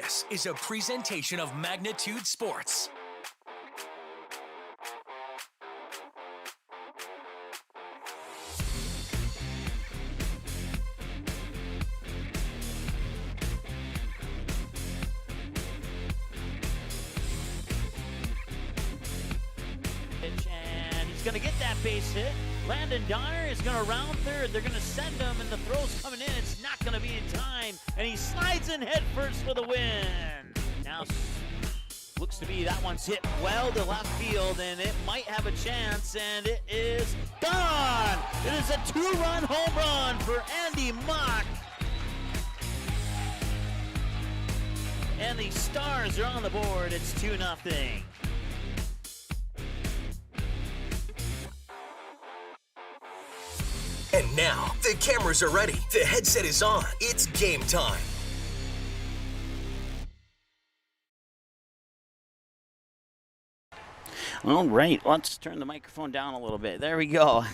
This is a presentation of Magnitude Sports. And he's going to get that base hit. Landon Donner is going to round third. They're going to send him, and the throw's coming in. It's not going to be in time, and he slides in head first for the win. Now, looks to be that one's hit well to left field, and it might have a chance, and it is gone. It is a two-run home run for Andy Mock. And the Stars are on the board. It's 2-0. And now, the cameras are ready. The headset is on. It's game time. All right, let's turn the microphone down a little bit. There we go.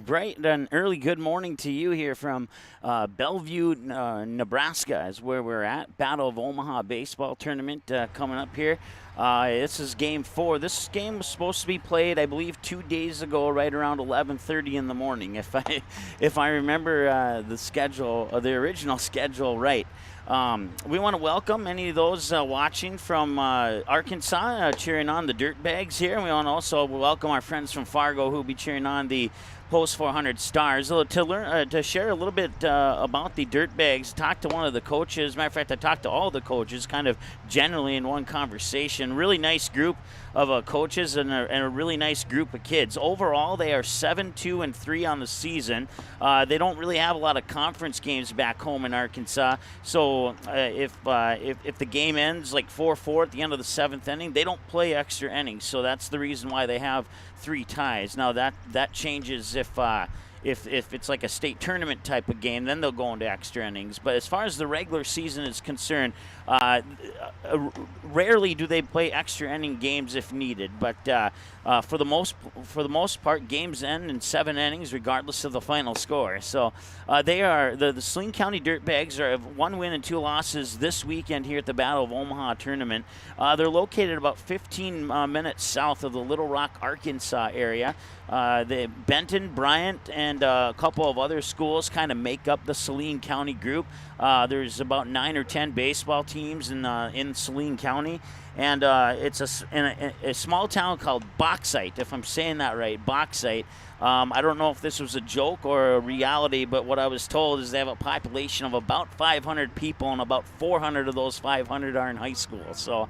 Bright and early good morning to you here from Bellevue, Nebraska is where we're at. Battle of Omaha baseball tournament coming up here. This is game 4. This game was supposed to be played, I believe, 2 days ago, right around 11:30 in the morning, if I remember the schedule, the original schedule right. We want to welcome any of those watching from Arkansas, cheering on the Dirtbags here. And we want to also welcome our friends from Fargo who will be cheering on the Post 400 Stars. To share a little bit about the Dirtbags, talked to one of the coaches. Matter of fact, I talked to all the coaches kind of generally in one conversation. Really nice group of coaches and a really nice group of kids. Overall, they are 7-2-3 on the season. They don't really have a lot of conference games back home in Arkansas. So if the game ends like 4-4 at the end of the 7th inning, they don't play extra innings. So that's the reason why they have 3 ties. Now that changes if it's like a state tournament type of game, then they'll go into extra innings. But as far as the regular season is concerned, rarely do they play extra inning games if needed. But for the most part, games end in 7 innings, regardless of the final score. So they are the Saline County Dirtbags are 1 win and 2 losses this weekend here at the Battle of Omaha tournament. They're located about 15 minutes south of the Little Rock, Arkansas area. Benton, Bryant, and a couple of other schools kind of make up the Saline County group. There's about 9 or 10 baseball teams in Saline County, and it's a small town called Bauxite, if I'm saying that right, Bauxite. I don't know if this was a joke or a reality, but what I was told is they have a population of about 500 people, and about 400 of those 500 are in high school. So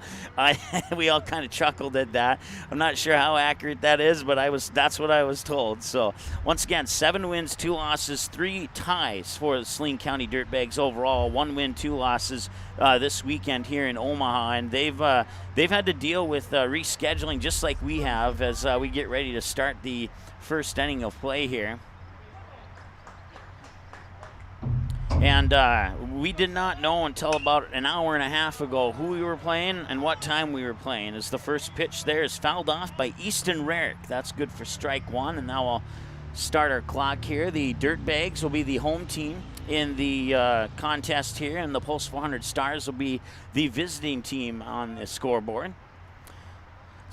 we all kind of chuckled at that. I'm not sure how accurate that is, but that's what I was told. So once again, 7 wins, 2 losses, 3 ties for the Saline County Dirtbags overall. 1 win, 2 losses this weekend here in Omaha, and they've had to deal with rescheduling just like we have as we get ready to start the first inning of play here. And we did not know until about an hour and a half ago who we were playing and what time we were playing, as the first pitch there is fouled off by Easton Rarick. That's good for strike 1, and now I'll start our clock here. The Dirtbags will be the home team in the contest here, and the Post 400 Stars will be the visiting team on the scoreboard.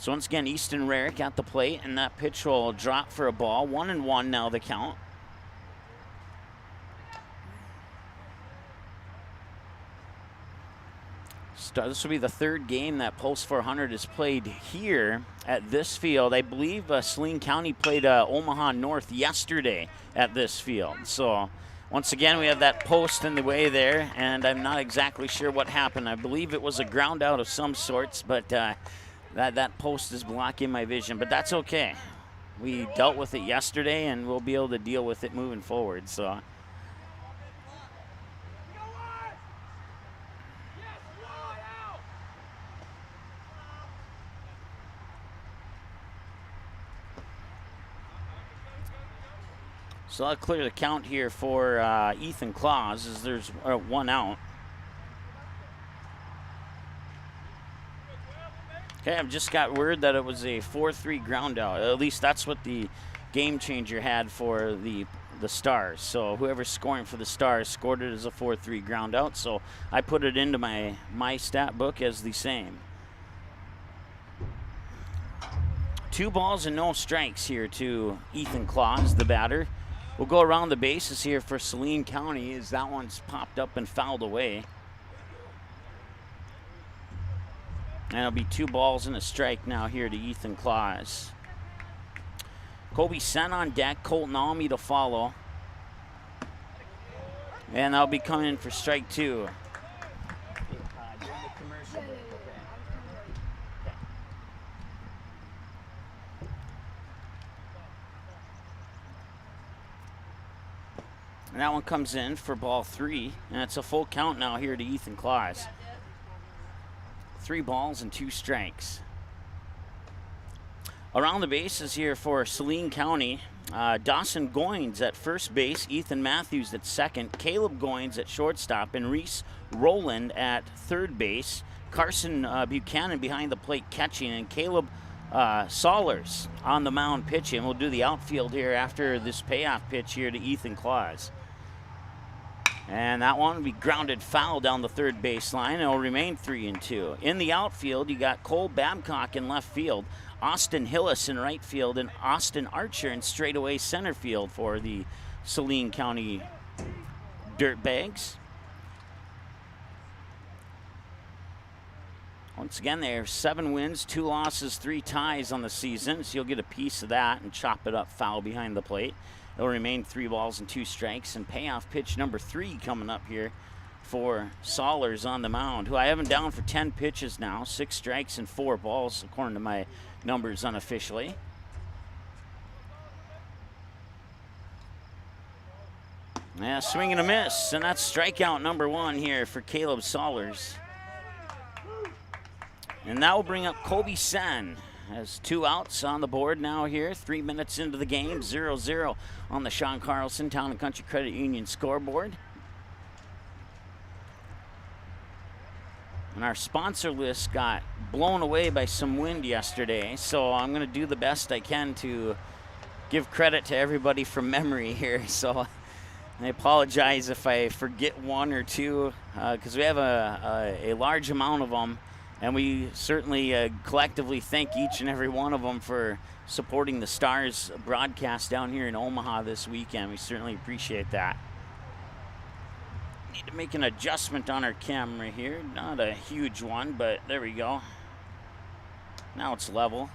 So once again, Easton Rarick at the plate, and that pitch will drop for a ball. 1-1 now the count. This will be the 3rd game that Post 400 has played here at this field. I believe Saline County played Omaha North yesterday at this field. So once again, we have that post in the way there, and I'm not exactly sure what happened. I believe it was a ground out of some sorts, but that post is blocking my vision. But that's okay. We dealt with it yesterday, and we'll be able to deal with it moving forward. So I'll clear the count here for Ethan Claus, as there's 1 out. Okay, I've just got word that it was a 4-3 ground out. At least that's what the game changer had for the the Stars. So whoever's scoring for the Stars scored it as a 4-3 ground out. So I put it into my stat book as the same. 2 balls and no strikes here to Ethan Claus, the batter. We'll go around the bases here for Saline County as that one's popped up and fouled away. And it'll be 2 balls and a strike now here to Ethan Claus. Kobe Sen on deck, Colton Almy to follow. And they'll be coming in for strike 2. And that one comes in for ball 3, and it's a full count now here to Ethan Claus. 3 balls and 2 strikes. Around the bases here for Saline County, Dawson Goins at first base, Ethan Matthews at second, Caleb Goins at shortstop, and Reese Rowland at third base. Carson Buchanan behind the plate catching, and Caleb Sollers on the mound pitching. We'll do the outfield here after this payoff pitch here to Ethan Claus. And that one will be grounded foul down the third baseline. It'll remain 3-2. In the outfield, you got Cole Babcock in left field, Austin Hillis in right field, and Austin Archer in straightaway center field for the Saline County Dirtbags. Once again, they have 7 wins, 2 losses, 3 ties on the season, so you'll get a piece of that and chop it up foul behind the plate. It'll remain 3 balls and 2 strikes, and payoff pitch number 3 coming up here for Sollers on the mound, who I have him down for 10 pitches now, 6 strikes and 4 balls, according to my numbers unofficially. Yeah, swing and a miss, and that's strikeout number 1 here for Caleb Sollers. And that will bring up Kobe Sen. Has 2 outs on the board now here. 3 minutes into the game, 0-0 on the Sean Carlson Town and Country Credit Union scoreboard. And our sponsor list got blown away by some wind yesterday, so I'm going to do the best I can to give credit to everybody from memory here. So I apologize if I forget 1 or 2, because we have a large amount of them. And we certainly collectively thank each and every one of them for supporting the Stars broadcast down here in Omaha this weekend. We certainly appreciate that. Need to make an adjustment on our camera here. Not a huge one, but there we go. Now it's level.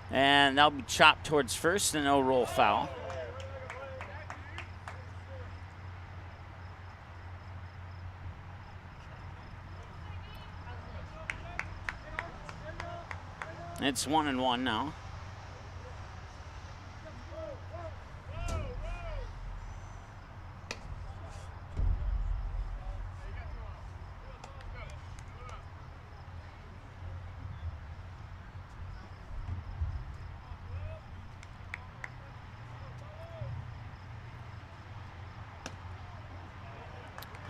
And that'll be chopped towards first, and it'll roll foul. It's 1-1 now.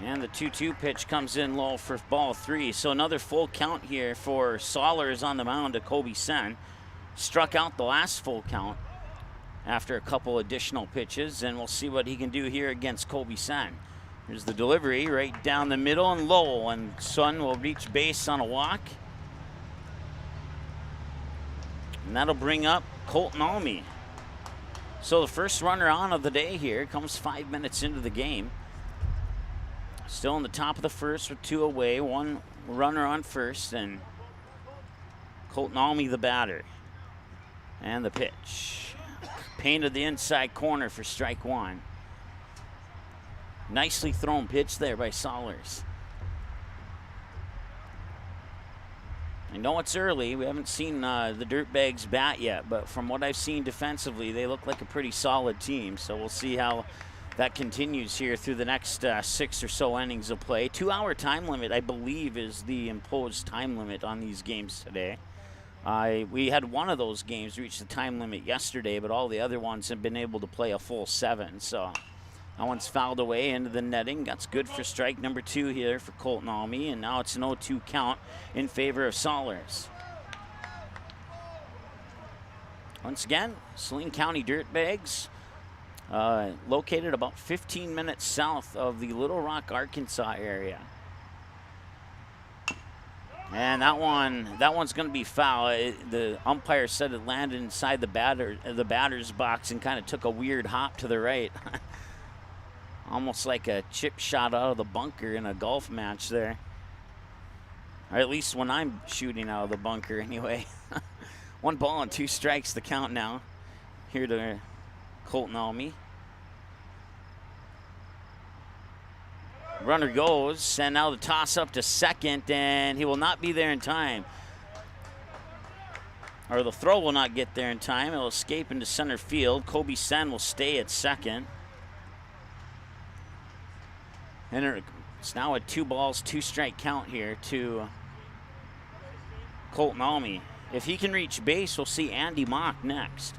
And the 2-2 pitch comes in low for ball 3. So another full count here for Sollers on the mound to Kobe Sen. Struck out the last full count after a couple additional pitches, and we'll see what he can do here against Kobe Sen. Here's the delivery right down the middle and low, and Sun will reach base on a walk. And that'll bring up Colton Almy. So the first runner on of the day here comes 5 minutes into the game. Still in the top of the first with 2 away, 1 runner on first, and Colton Almy the batter. And the pitch. Painted the inside corner for strike 1. Nicely thrown pitch there by Sollers. I know it's early. We haven't seen the Dirtbags bat yet, but from what I've seen defensively, they look like a pretty solid team. So we'll see how that continues here through the next 6 or so innings of play. 2-hour time limit, I believe, is the imposed time limit on these games today. We had one of those games reach the time limit yesterday, but all the other ones have been able to play a full 7. So that one's fouled away into the netting. That's good for strike number 2 here for Colton Almy, and now it's an 0-2 count in favor of Sollers. Once again, Saline County Dirtbags located about 15 minutes south of the Little Rock, Arkansas area. And that one's going to be foul. The umpire said it landed inside the batter's box and kind of took a weird hop to the right. Almost like a chip shot out of the bunker in a golf match there. Or at least when I'm shooting out of the bunker anyway. 1 ball and 2 strikes the count now. Here to Colton Almy. Runner goes, and now the toss up to second, and he will not be there in time. Or the throw will not get there in time. It'll escape into center field. Kobe Sen will stay at second. And it's now a 2 balls, 2 strike count here to Colton Almy. If he can reach base, we'll see Andy Mock next.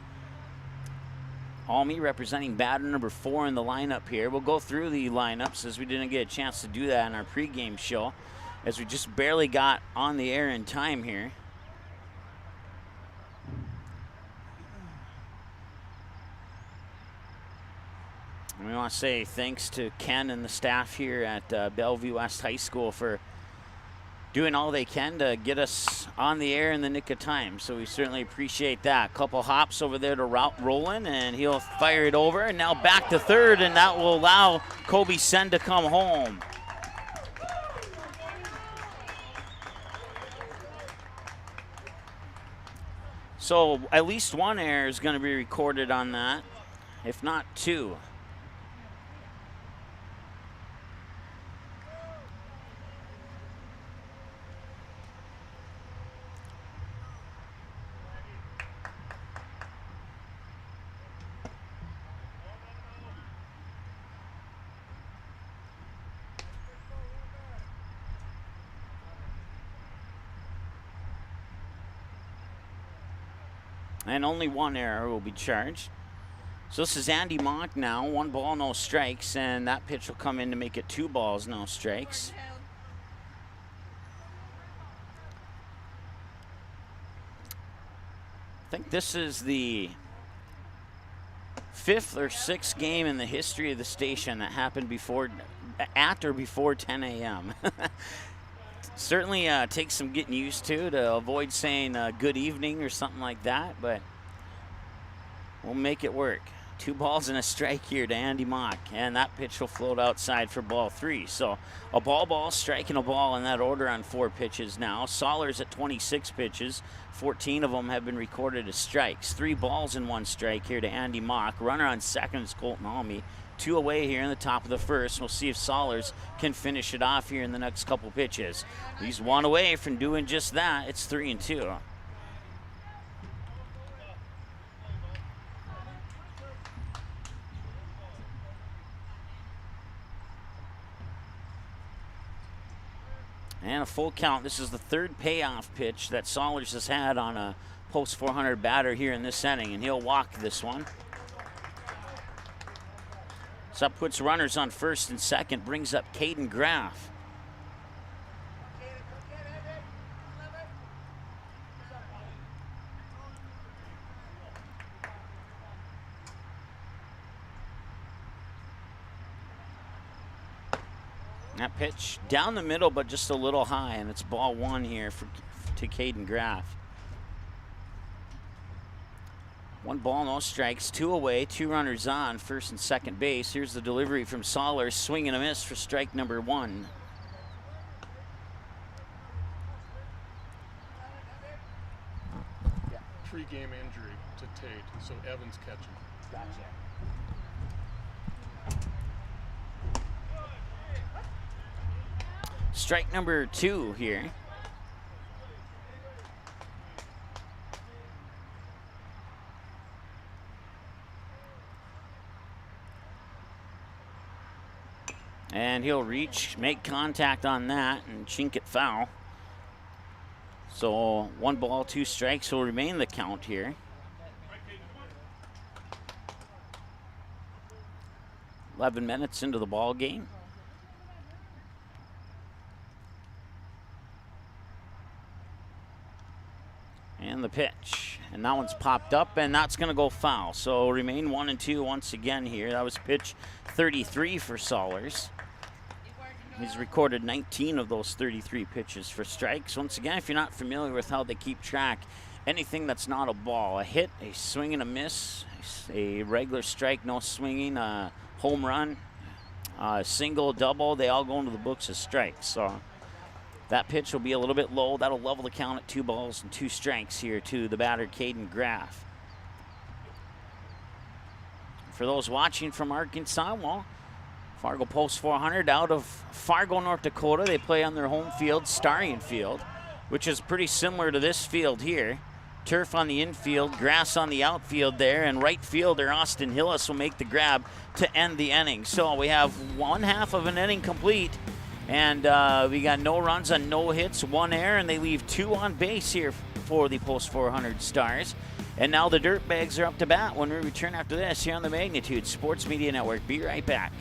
Almy representing batter number 4 in the lineup here. We'll go through the lineups as we didn't get a chance to do that in our pregame show, as we just barely got on the air in time here. And we want to say thanks to Ken and the staff here at Bellevue West High School for doing all they can to get us on the air in the nick of time. So we certainly appreciate that. Couple hops over there to Roland, and he'll fire it over. And now back to third, and that will allow Kobe Sen to come home. So at least 1 error is going to be recorded on that, if not 2. And only 1 error will be charged. So this is Andy Mock now. 1 ball, no strikes, and that pitch will come in to make it 2 balls, no strikes. I think this is the 5th or 6th game in the history of the station that happened at or before 10 a.m. Certainly takes some getting used to avoid saying good evening or something like that, but we'll make it work. 2 balls and a strike here to Andy Mock, and that pitch will float outside for ball 3. So a ball, strike, and a ball in that order on 4 pitches now. Sollers at 26 pitches. 14 of them have been recorded as strikes. 3 balls and 1 strike here to Andy Mock. Runner on second is Colton Almy. 2 away here in the top of the first. We'll see if Sollers can finish it off here in the next couple pitches. He's 1 away from doing just that. It's 3-2. And a full count. This is the 3rd payoff pitch that Sollers has had on a post 400 batter here in this inning, and he'll walk this one. So that puts runners on first and second, brings up Caden Graff. That pitch down the middle, but just a little high, and it's ball 1 here to Caden Graff. 1 ball, no strikes, 2 away, 2 runners on, first and second base. Here's the delivery from Sollers, swing and a miss for strike number 1. Yeah. Pre-game injury to Tate, so Evans catching. Gotcha. Strike number 2 here. And he'll reach, make contact on that, and chink it foul. So 1 ball, 2 strikes will remain the count here. "11 minutes into the ball game. And the pitch. And that one's popped up, and that's going to go foul. So remain 1-2 once again here. That was pitch 33 for Sollers. He's recorded 19 of those 33 pitches for strikes. Once again, if you're not familiar with how they keep track, anything that's not a ball, a hit, a swing and a miss, a regular strike, no swinging, a home run, a single, double, they all go into the books as strikes. So that pitch will be a little bit low. That'll level the count at 2 balls and 2 strikes here to the batter, Caden Graff. For those watching from Arkansas, well, Fargo Post 400 out of Fargo, North Dakota. They play on their home field, Starion Field, which is pretty similar to this field here. Turf on the infield, grass on the outfield there, and right fielder Austin Hillis will make the grab to end the inning. So we have 1/2 of an inning complete. And we got no runs on no hits, 1 error, and they leave 2 on base here for the Post 400 Stars. And now the Dirtbags are up to bat when we return after this here on the Magnitude Sports Media Network. Be right back.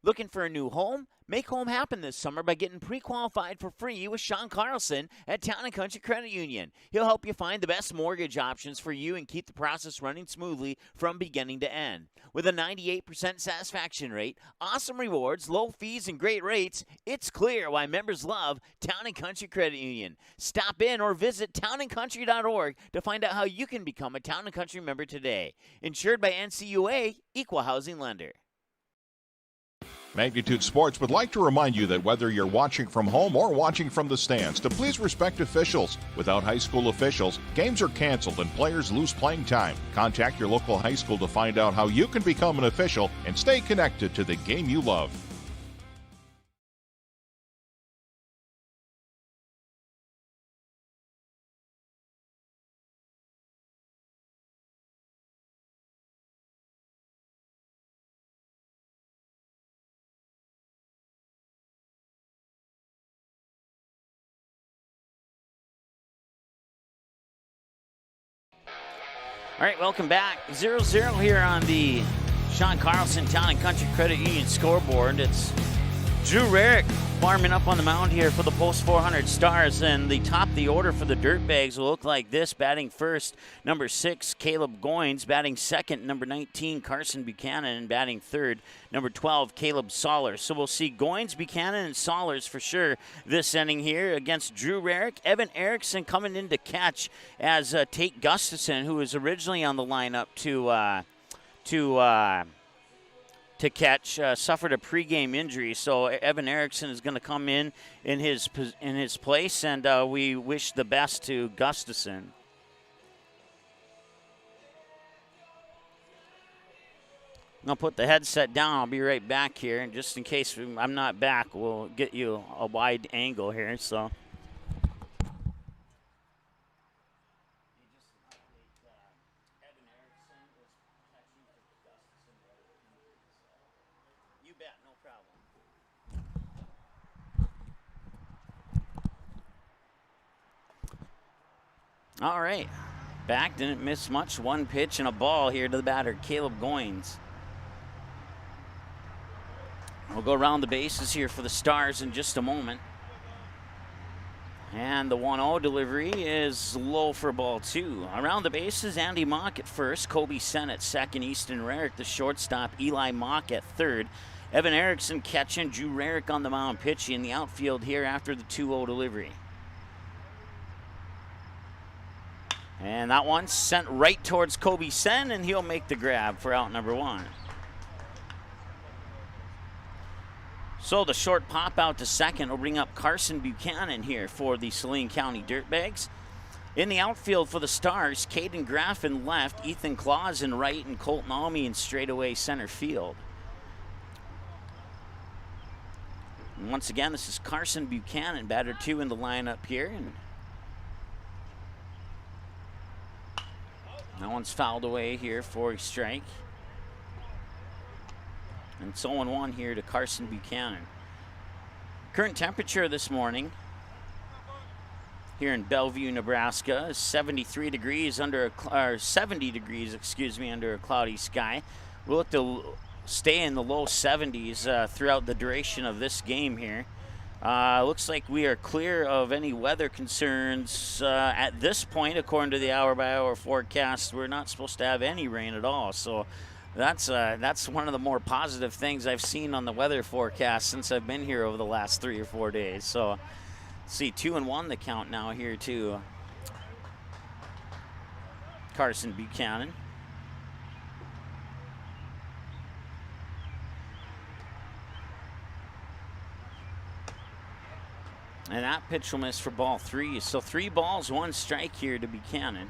Looking for a new home? Make home happen this summer by getting pre-qualified for free with Sean Carlson at Town & Country Credit Union. He'll help you find the best mortgage options for you and keep the process running smoothly from beginning to end. With a 98% satisfaction rate, awesome rewards, low fees, and great rates, it's clear why members love Town & Country Credit Union. Stop in or visit townandcountry.org to find out how you can become a Town & Country member today. Insured by NCUA, Equal Housing Lender. Magnitude Sports would like to remind you that whether you're watching from home or watching from the stands, to please respect officials. Without high school officials, games are canceled and players lose playing time. Contact your local high school to find out how you can become an official and stay connected to the game you love. All right, welcome back. 0-0 here on the Sean Carlson Town & Country Credit Union scoreboard. It's Drew Rarick warming up on the mound here for the Post 400 Stars, and the top of the order for the Dirtbags will look like this. Batting first, number 6, Caleb Goins. Batting second, number 19, Carson Buchanan. And batting third, number 12, Caleb Sollers. So we'll see Goins, Buchanan, and Sollers for sure this inning here against Drew Rarick. Evan Erickson coming in to catch as Tate Gustafson, who was originally on the lineup to catch, suffered a pregame injury. So Evan Erickson is going to come in his place, and we wish the best to Gustafson. I'm going to put the headset down. I'll be right back here, and just in case I'm not back, we'll get you a wide angle here. So. All right, back, didn't miss much. 1 pitch and a ball here to the batter, Caleb Goins. We'll go around the bases here for the Stars in just a moment. And the 1-0 delivery is low for ball 2. Around the bases, Andy Mock at first, Kobe Sen at second, Easton Rarick the shortstop, Eli Mock at third. Evan Erickson catching, Drew Rarick on the mound pitching in the outfield here after the 2-0 delivery. And that one sent right towards Kobe Sen, and he'll make the grab for out number 1. So the short pop out to second will bring up Carson Buchanan here for the Saline County Dirtbags. In the outfield for the Stars, Caden Graff in left, Ethan Claus in right, and Colton Almy in straightaway center field. And once again, this is Carson Buchanan, batter 2 in the lineup here. And that one's fouled away here for a strike. And it's 0-1 here to Carson Buchanan. Current temperature this morning here in Bellevue, Nebraska is 73 degrees under a 70 degrees, under a cloudy sky. We'll look to stay in the low 70s throughout the duration of this game here. Looks like we are clear of any weather concerns at this point, according to the hour-by-hour forecast. We're not supposed to have any rain at all, so that's one of the more positive things I've seen on the weather forecast since I've been here over the last 3 or 4 days. So, see, 2-1 the count now here to Carson Buchanan. And that pitch will miss for ball 3. So 3 balls, 1 strike here to Buchanan.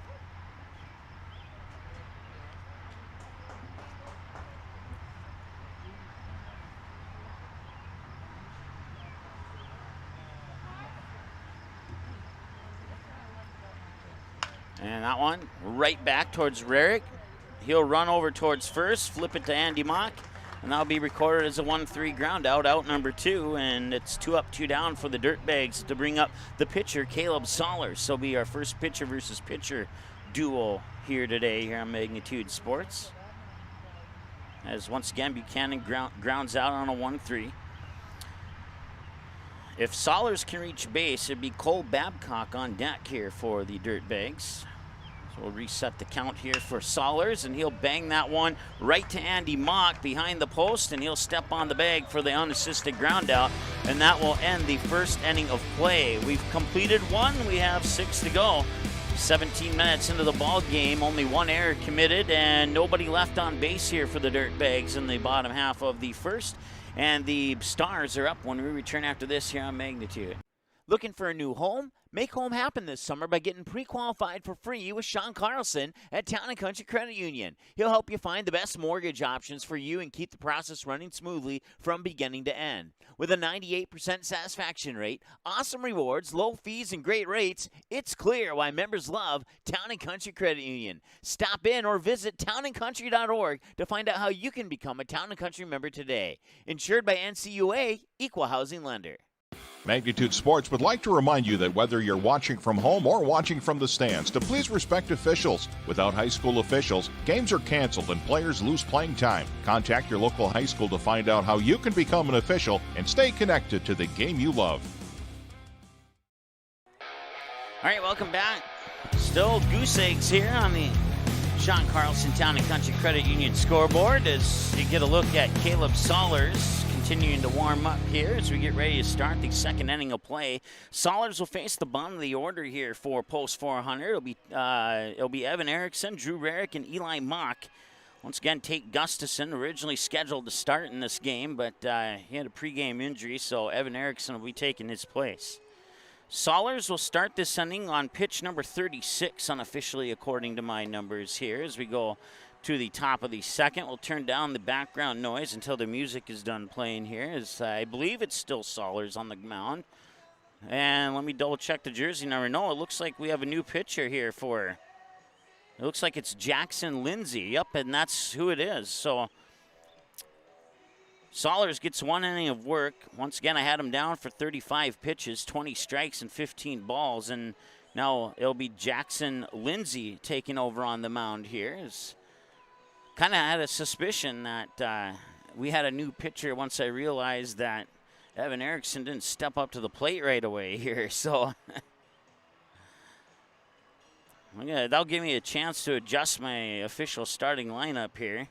And that one right back towards Rarick. He'll run over towards first, flip it to Andy Mock. And that'll be recorded as a 1-3 ground out number 2, and it's 2 up, 2 down for the Dirtbags to bring up the pitcher, Caleb Sollers. So be our first pitcher versus pitcher duel here today here on Magnitude Sports. As once again, Buchanan grounds out on a 1-3. If Sollers can reach base, it'd be Cole Babcock on deck here for the Dirtbags. So we'll reset the count here for Sollers, and he'll bang that one right to Andy Mock behind the post, and he'll step on the bag for the unassisted ground out, and that will end the first inning of play. We've completed 1. We have 6 to go. 17 minutes into the ball game, only 1 error committed, and nobody left on base here for the Dirtbags in the bottom half of the first. And the Stars are up when we return after this here on Magnitude. Looking for a new home? Make home happen this summer by getting pre-qualified for free with Sean Carlson at Town & Country Credit Union. He'll help you find the best mortgage options for you and keep the process running smoothly from beginning to end. With a 98% satisfaction rate, awesome rewards, low fees, and great rates, it's clear why members love Town & Country Credit Union. Stop in or visit townandcountry.org to find out how you can become a Town & Country member today. Insured by NCUA, Equal Housing Lender. Magnitude Sports would like to remind you that whether you're watching from home or watching from the stands, to please respect officials. Without high school officials, games are canceled and players lose playing time. Contact your local high school to find out how you can become an official and stay connected to the game you love. All right, welcome back. Still goose eggs here on the Sean Carlson Town & Country Credit Union scoreboard as you get a look at Caleb Sollers continuing to warm up here as we get ready to start the second inning of play. Sollers will face the bottom of the order here for Post 400. It'll be Evan Erickson, Drew Rarick, and Eli Mock. Once again, Tate Gustafson originally scheduled to start in this game, but he had a pregame injury, so Evan Erickson will be taking his place. Sollers will start this inning on pitch number 36, unofficially according to my numbers here. As we go to the top of the second, we'll turn down the background noise until the music is done playing here. As I believe it's still Sollers on the mound. And let me double check the jersey number. No, it looks like we have a new pitcher here for, it looks like it's Jackson Lindsay. Yep, and that's who it is. So Sollers gets 1 inning of work. Once again, I had him down for 35 pitches, 20 strikes, and 15 balls. And now it'll be Jackson Lindsay taking over on the mound here. Kind of had a suspicion that we had a new pitcher once I realized that Evan Erickson didn't step up to the plate right away here. So that'll give me a chance to adjust my official starting lineup here.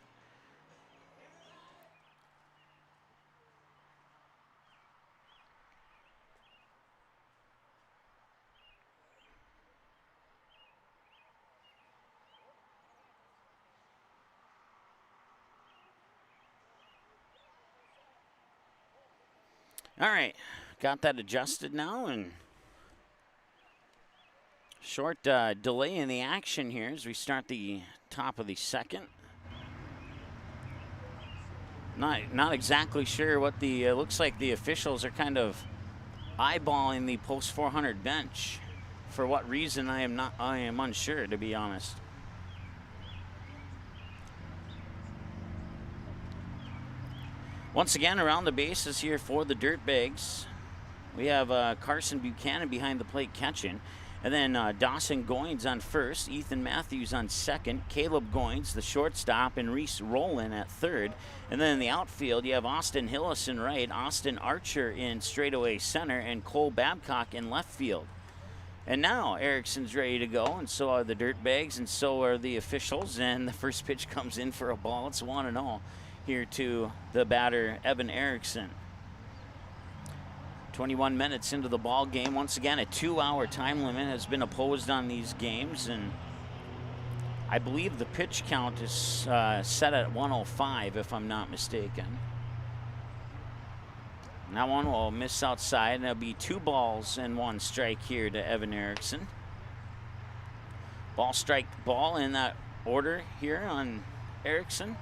All right, got that adjusted now, and short delay in the action here as we start the top of the second. Not exactly sure what the looks like the officials are kind of eyeballing the post 400 bench. For what reason, I am unsure, to be honest. Once again, around the bases here for the Dirtbags. We have Carson Buchanan behind the plate catching. And then Dawson Goins on first, Ethan Matthews on second, Caleb Goins, the shortstop, and Reese Rowland at third. And then in the outfield, you have Austin Hillis in right, Austin Archer in straightaway center, and Cole Babcock in left field. And now Erickson's ready to go, and so are the Dirtbags, and so are the officials. And the first pitch comes in for a ball. It's 1-0 here to the batter, Evan Erickson. 21 minutes into the ball game. Once again, a 2-hour time limit has been imposed on these games, and I believe the pitch count is set at 105, if I'm not mistaken. And that one will miss outside, and it'll be 2 balls and 1 strike here to Evan Erickson. Ball, strike, ball in that order here on Erickson.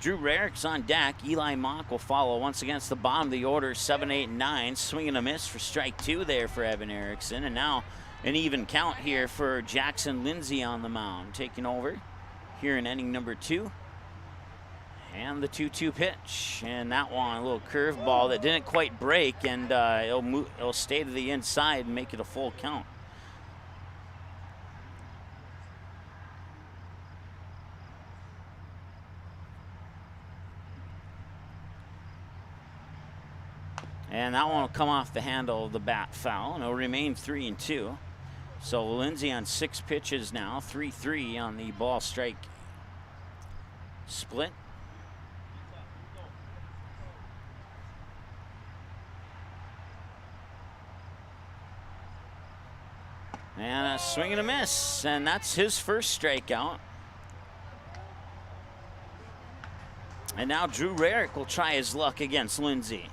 Drew Rarick's on deck. Eli Mock will follow once against the bottom of the order, 7, 8, and 9. Swing and a miss for strike 2 there for Evan Erickson. And now an even count here for Jackson Lindsay on the mound, taking over here in inning number 2. And the 2-2 pitch. And that one, a little curveball that didn't quite break, and it'll stay to the inside and make it a full count. And that one will come off the handle of the bat foul, and it'll remain 3-2. So Lindsay on 6 pitches now, 3-3 on the ball strike split. And a swing and a miss, and that's his first strikeout. And now Drew Rarick will try his luck against Lindsay.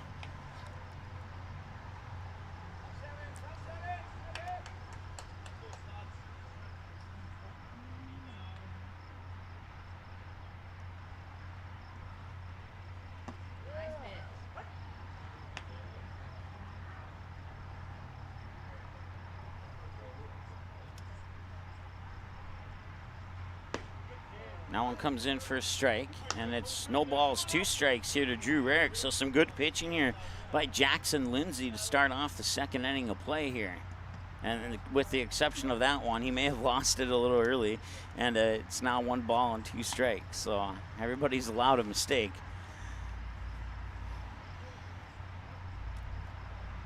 Now one comes in for a strike, and it's no balls, 2 strikes here to Drew Rarick. So some good pitching here by Jackson Lindsay to start off the second inning of play here. And with the exception of that one, he may have lost it a little early, and it's now 1 ball and 2 strikes. So everybody's allowed a mistake.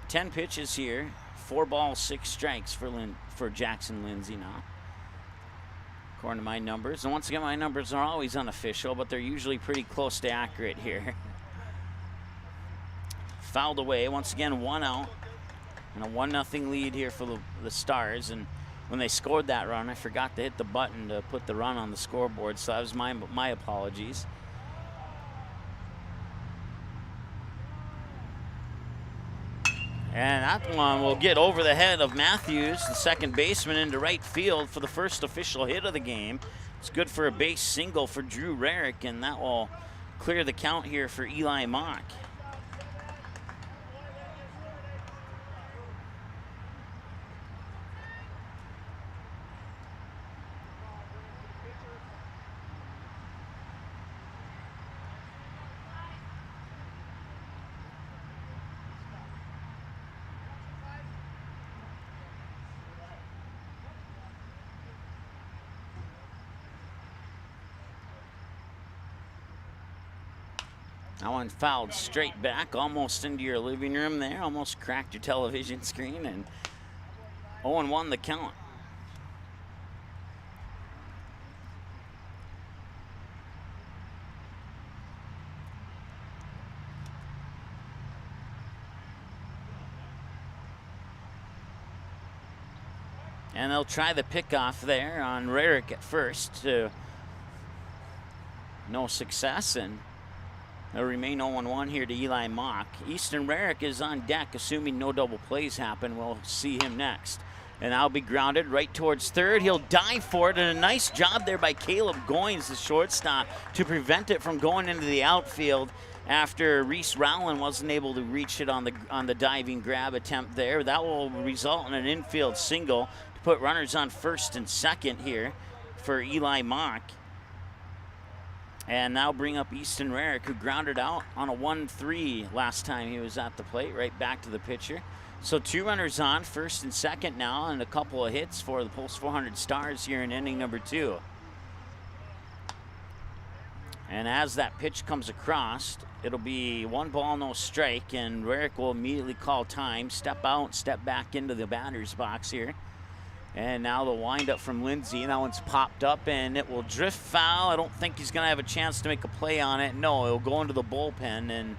10 pitches here, 4 balls, 6 strikes for Jackson Lindsay now, according to my numbers. And once again, my numbers are always unofficial, but they're usually pretty close to accurate here. Fouled away. Once again, 1 out. And a 1-0 lead here for the Stars. And when they scored that run, I forgot to hit the button to put the run on the scoreboard, so that was my apologies. And that one will get over the head of Matthews, the second baseman, into right field for the first official hit of the game. It's good for a base single for Drew Rarick, and that will clear the count here for Eli Mock. That one fouled straight back, almost into your living room there, almost cracked your television screen, and 0-1 the count. And they'll try the pickoff there on Rarick at first. No success, and it'll remain 0-1 here to Eli Mock. Easton Rarick is on deck, assuming no double plays happen. We'll see him next. And that'll be grounded right towards third. He'll dive for it, and a nice job there by Caleb Goins, the shortstop, to prevent it from going into the outfield after Reese Rowland wasn't able to reach it on the diving grab attempt there. That will result in an infield single to put runners on first and second here for Eli Mock. And now bring up Easton Rarick, who grounded out on a 1-3 last time he was at the plate, right back to the pitcher. So 2 runners on, first and second now, and a couple of hits for the Post 400 Stars here in inning number 2. And as that pitch comes across, it'll be 1 ball, no strike, and Rarick will immediately call time, step out, step back into the batter's box here. And now the windup from Lindsay. That one's popped up, and it will drift foul. I don't think he's going to have a chance to make a play on it. No, it'll go into the bullpen, and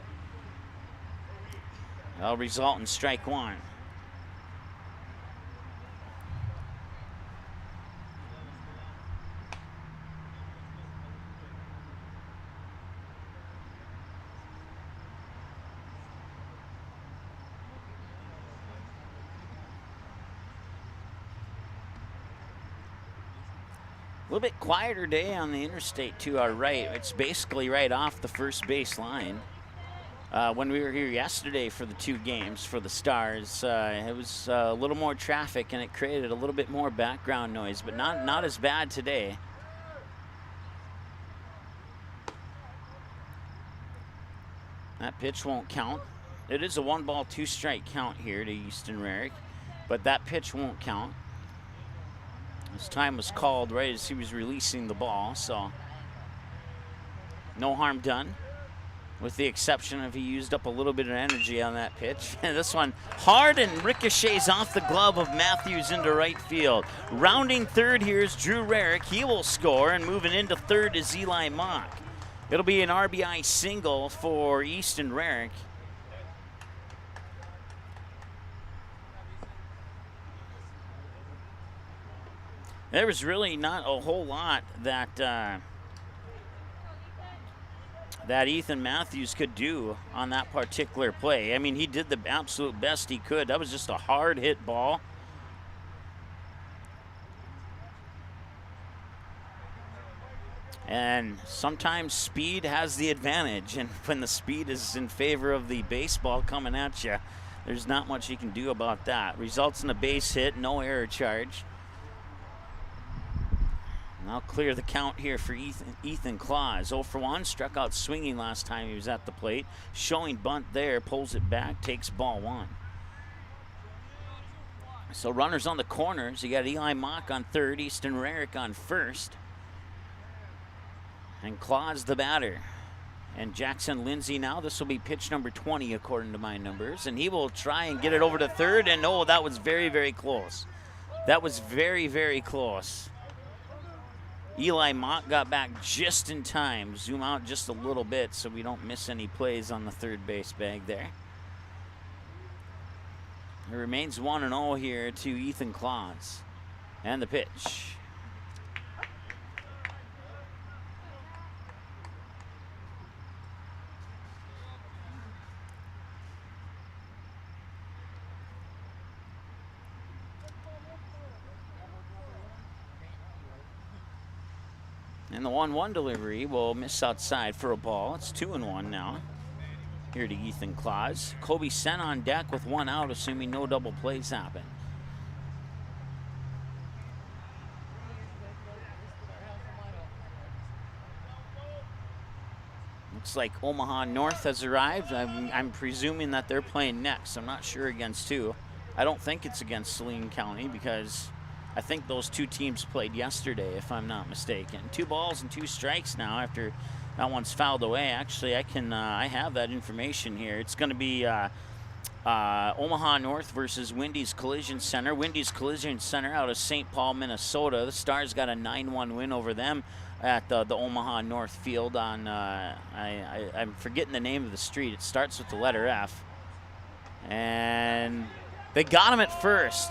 that'll result in strike 1. A little bit quieter day on the interstate to our right. It's basically right off the first base line. When we were here yesterday for the 2 games for the Stars, it was a little more traffic and it created a little bit more background noise, but not as bad today. That pitch won't count. It is a 1 ball, 2 strike count here to Easton Rarick, but that pitch won't count. His time was called right as he was releasing the ball, so no harm done, with the exception of he used up a little bit of energy on that pitch. This one hard and ricochets off the glove of Matthews into right field. Rounding third here is Drew Rarick. He will score, and moving into third is Eli Mock. It'll be an RBI single for Easton Rarick. There was really not a whole lot that that Ethan Matthews could do on that particular play. I mean, he did the absolute best he could. That was just a hard hit ball. And sometimes speed has the advantage, and when the speed is in favor of the baseball coming at you, there's not much you can do about that. Results in a base hit, no error charge. And I'll clear the count here for Ethan Claus. 0 for 1, struck out swinging last time he was at the plate. Showing bunt there, pulls it back, takes ball 1. So runners on the corners. You got Eli Mock on third, Easton Rarick on first. And Claus the batter. And Jackson Lindsay now. This will be pitch number 20 according to my numbers. And he will try and get it over to third. And oh, that was very, very close. That was very, very close. Eli Mock got back just in time. Zoom out just a little bit so we don't miss any plays on the third base bag there. It remains 1-0 here to Ethan Claus. And the pitch. And the 1-1 delivery will miss outside for a ball. It's 2-1 now. Here to Ethan Claus. Kobe Sen on deck with 1 out, assuming no double plays happen. Looks like Omaha North has arrived. I'm presuming that they're playing next. I'm not sure against who. I don't think it's against Saline County because I think those 2 teams played yesterday, if I'm not mistaken. 2 balls and 2 strikes now after that one's fouled away. Actually, I have that information here. It's going to be Omaha North versus Wendy's Collision Center. Wendy's Collision Center out of St. Paul, Minnesota. The Stars got a 9-1 win over them at the Omaha North field on, I'm forgetting the name of the street. It starts with the letter F. And they got him at first.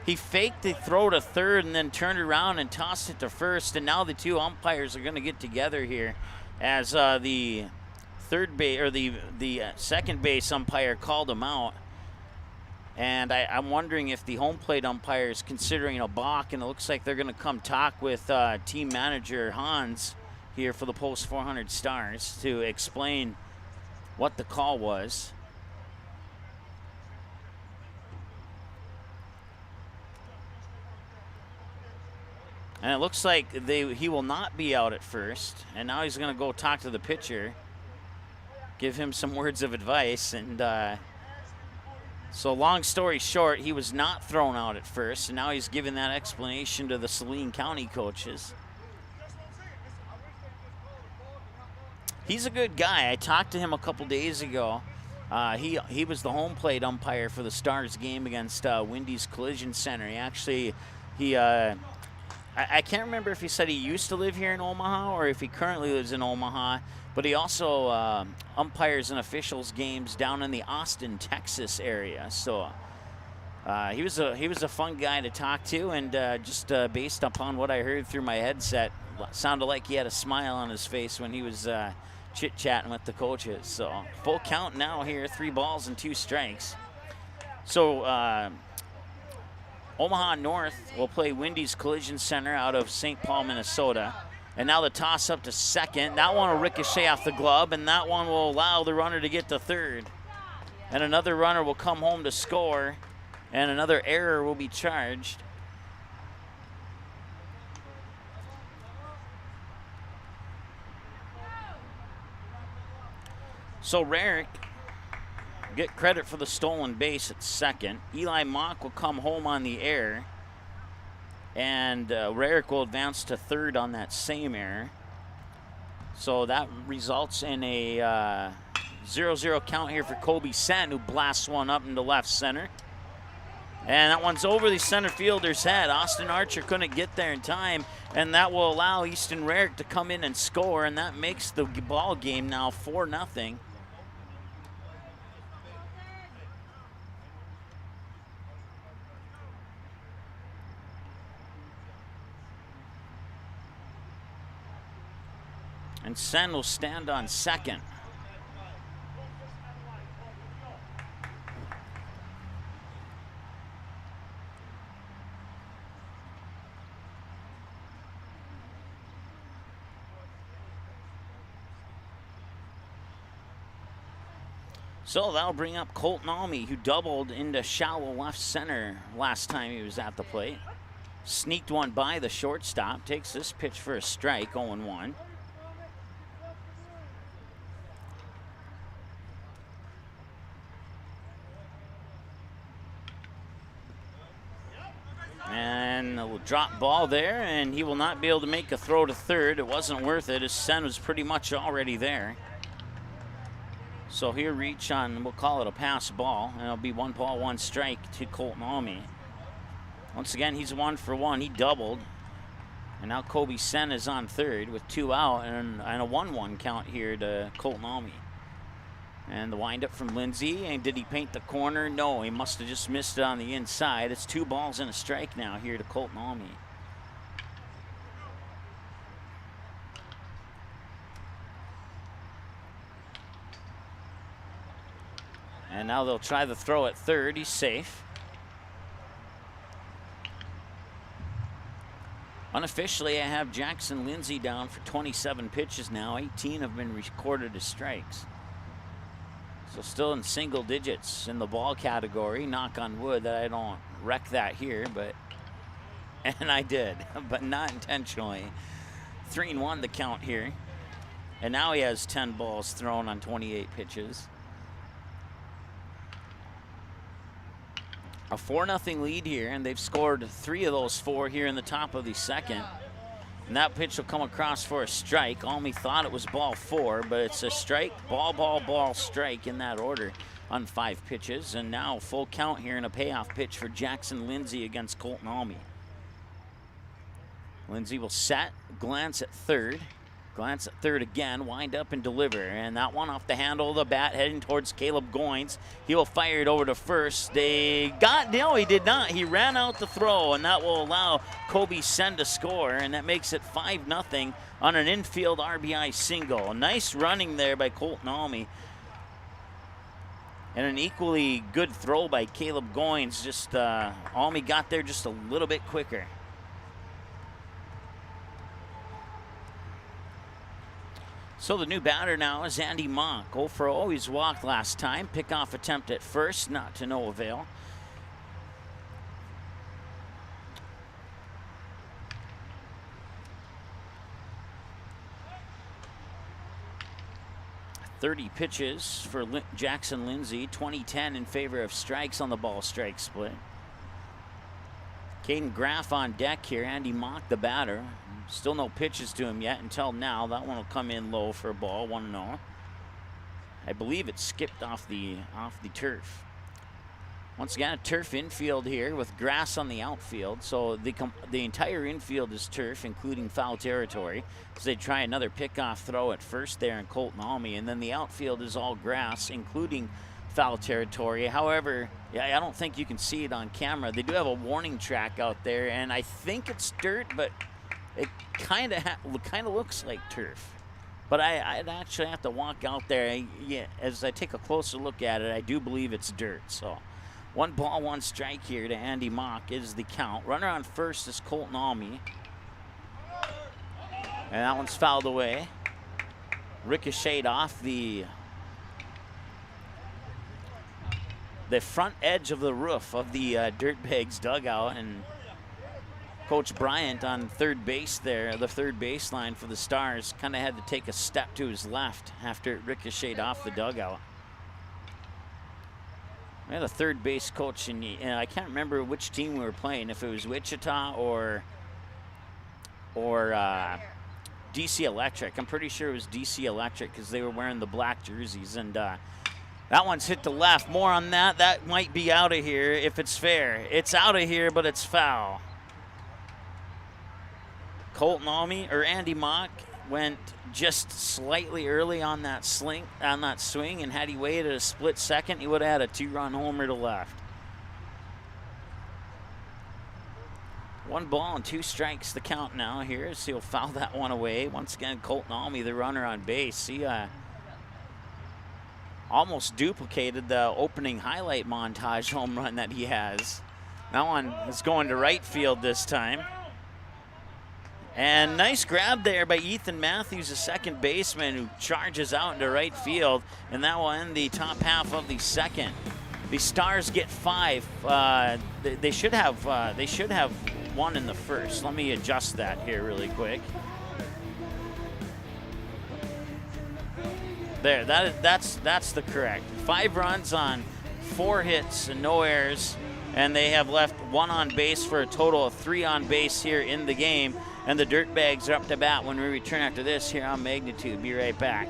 He faked the throw to third and then turned around and tossed it to first. And now the 2 umpires are going to get together here as the third base or the second base umpire called him out. And I'm wondering if the home plate umpire is considering a balk, and it looks like they're going to come talk with team manager Hans here for the Post 400 Stars to explain what the call was. And it looks like he will not be out at first. And now he's going to go talk to the pitcher, give him some words of advice. And so long story short, he was not thrown out at first. And now he's giving that explanation to the Saline County coaches. He's a good guy. I talked to him a couple days ago. He was the home plate umpire for the Stars game against Wendy's Collision Center. I can't remember if he said he used to live here in Omaha or if he currently lives in Omaha, but he also umpires and officials games down in the Austin, Texas area. So he was a fun guy to talk to, and just based upon what I heard through my headset, sounded like he had a smile on his face when he was chit-chatting with the coaches. So full count now here, 3 balls and 2 strikes. So Omaha North will play Wendy's Collision Center out of St. Paul, Minnesota. And now the toss up to second. That one will ricochet off the glove, and that one will allow the runner to get to third. And another runner will come home to score, and another error will be charged. So Rarick get credit for the stolen base at second. Eli Mock will come home on the error, and Rarick will advance to third on that same error. So that results in a 0-0 count here for Kobe Sen, who blasts one up into left center. And that one's over the center fielder's head. Austin Archer couldn't get there in time, and that will allow Easton Rarick to come in and score, and that makes the ball game now 4-0. And Sen will stand on second. So that'll bring up Colton Almy, who doubled into shallow left center last time he was at the plate. Sneaked one by the shortstop, takes this pitch for a strike, 0-1. And a drop ball there, and he will not be able to make a throw to third. It wasn't worth it. His Sen was pretty much already there. So he'll reach on, we'll call it a pass ball, and it'll be 1 ball, 1 strike to Colton Almy. Once again, he's 1 for 1. He doubled. And now Kobe Sen is on third with 2 out and a 1-1 count here to Colton Almy. And the windup from Lindsay. And did he paint the corner? No, he must have just missed it on the inside. It's 2 balls and a strike now here to Colton Almy. And now they'll try the throw at third. He's safe. Unofficially, I have Jackson Lindsay down for 27 pitches now. 18 have been recorded as strikes. So still in single digits in the ball category. Knock on wood that I don't wreck that here, and I did, but not intentionally. 3-1 the count here. And now he has 10 balls thrown on 28 pitches. A 4-0 lead here, and they've scored 3 of those 4 here in the top of the second. And that pitch will come across for a strike. Almy thought it was ball 4, but it's a strike, ball, strike in that order on 5 pitches. And now full count here in a payoff pitch for Jackson Lindsay against Colton Almy. Lindsay will set, glance at third again, wind up and deliver. And that one off the handle of the bat, heading towards Caleb Goins. He will fire it over to first. No, he did not. He ran out the throw, and that will allow Kobe Sen to score, and that makes it 5-0 on an infield RBI single. Nice running there by Colton Almy. And an equally good throw by Caleb Goins. Just Almy got there just a little bit quicker. So the new batter now is Andy Monk. 0 for 0. He's walked last time. Pickoff attempt at first, not to no avail. 30 pitches for Jackson Lindsay, 20-10 in favor of strikes on the ball strike split. Caden Graff on deck here. Andy Mock, the batter. Still no pitches to him yet until now. That one will come in low for a ball, 1-0. I believe it skipped off the turf. Once again, a turf infield here with grass on the outfield. So the entire infield is turf, including foul territory. So they try another pickoff throw at first there in Colton Almy, and then the outfield is all grass, including foul territory. However, I don't think you can see it on camera. They do have a warning track out there, and I think it's dirt, but it kind of looks like turf. But I'd actually have to walk out there. As I take a closer look at it, I do believe it's dirt. So 1 ball, 1 strike here to Andy Mock is the count. Runner on first is Colton Almy. And that one's fouled away. Ricocheted off the front edge of the roof of the Dirtbags dugout, and Coach Bryant on third base there, the third baseline for the Stars, kind of had to take a step to his left after it ricocheted off the dugout. We had a third base coach, and I can't remember which team we were playing, if it was Wichita or DC Electric. I'm pretty sure it was DC Electric because they were wearing the black jerseys, and that one's hit to left. More on that. That might be out of here if it's fair. It's out of here, but it's foul. Colton Almy, or Andy Mock, went just slightly early on that swing, and had he waited a split second, he would have had a 2-run homer to left. 1 ball and 2 strikes the count now here, so he'll foul that one away. Once again, Colton Almy, the runner on base. He almost duplicated the opening highlight montage home run that he has. That one is going to right field this time. And nice grab there by Ethan Matthews, a second baseman, who charges out into right field, and that will end the top half of the second. The Stars get 5. They should have 1 in the first. Let me adjust that here really quick. There, that's the correct. 5 runs on 4 hits and no errors, and they have left 1 on base for a total of 3 on base here in the game. And the Dirtbags are up to bat when we return after this here on Magnitude. Be right back.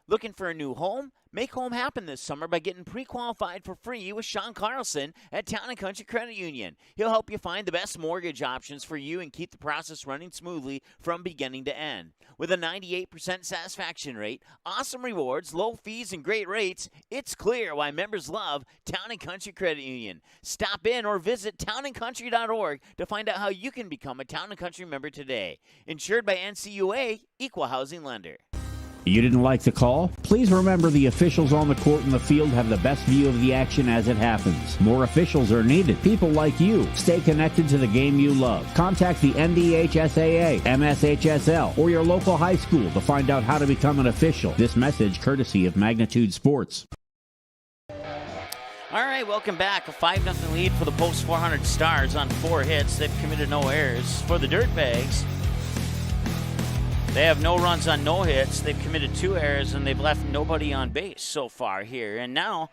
Looking for a new home? Make home happen this summer by getting pre-qualified for free with Sean Carlson at Town & Country Credit Union. He'll help you find the best mortgage options for you and keep the process running smoothly from beginning to end. With a 98% satisfaction rate, awesome rewards, low fees, and great rates, it's clear why members love Town & Country Credit Union. Stop in or visit townandcountry.org to find out how you can become a Town & Country member today. Insured by NCUA, Equal Housing Lender. You didn't like the call? Please remember the officials on the court and the field have the best view of the action as it happens. More officials are needed. People like you. Stay connected to the game you love. Contact the NDHSAA, MSHSL, or your local high school to find out how to become an official. This message courtesy of Magnitude Sports. All right, welcome back. A 5-0 lead for the Post 400 Stars on 4 hits. They've committed no errors. For the Dirtbags, they have no runs on no hits. They've committed 2 errors, and they've left nobody on base so far here. And now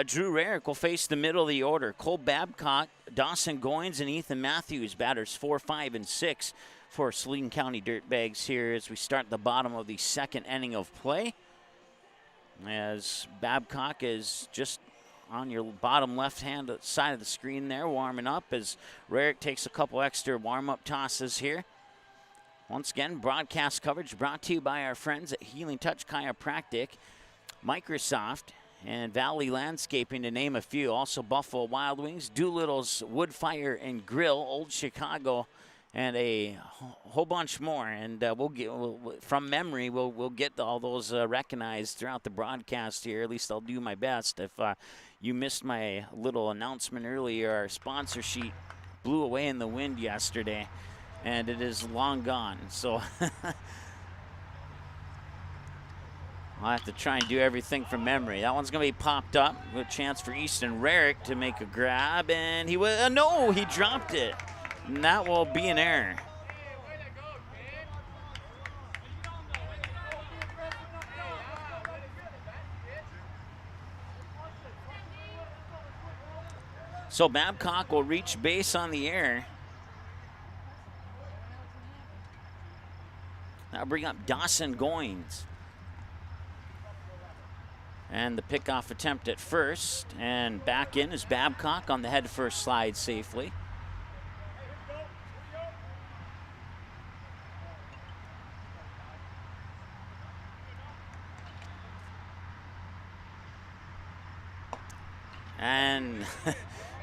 Drew Rarick will face the middle of the order. Cole Babcock, Dawson Goins, and Ethan Matthews, batters 4, 5, and 6 for Saline County Dirtbags here as we start the bottom of the second inning of play. As Babcock is just on your bottom left-hand side of the screen there, warming up as Rarick takes a couple extra warm-up tosses here. Once again, broadcast coverage brought to you by our friends at Healing Touch Chiropractic, Microsoft, and Valley Landscaping, to name a few. Also Buffalo Wild Wings, Doolittle's Wood Fire and Grill, Old Chicago, and a whole bunch more. And from memory, we'll get all those recognized throughout the broadcast here. At least I'll do my best. If you missed my little announcement earlier, our sponsor sheet blew away in the wind yesterday, and it is long gone. So I'll have to try and do everything from memory. That one's going to be popped up with a chance for Easton Rarick to make a grab, and he was no, he dropped it. And that will be an error. So Babcock will reach base on the air. Now bring up Dawson Goins. And the pickoff attempt at first. And back in is Babcock on the head first slide safely. And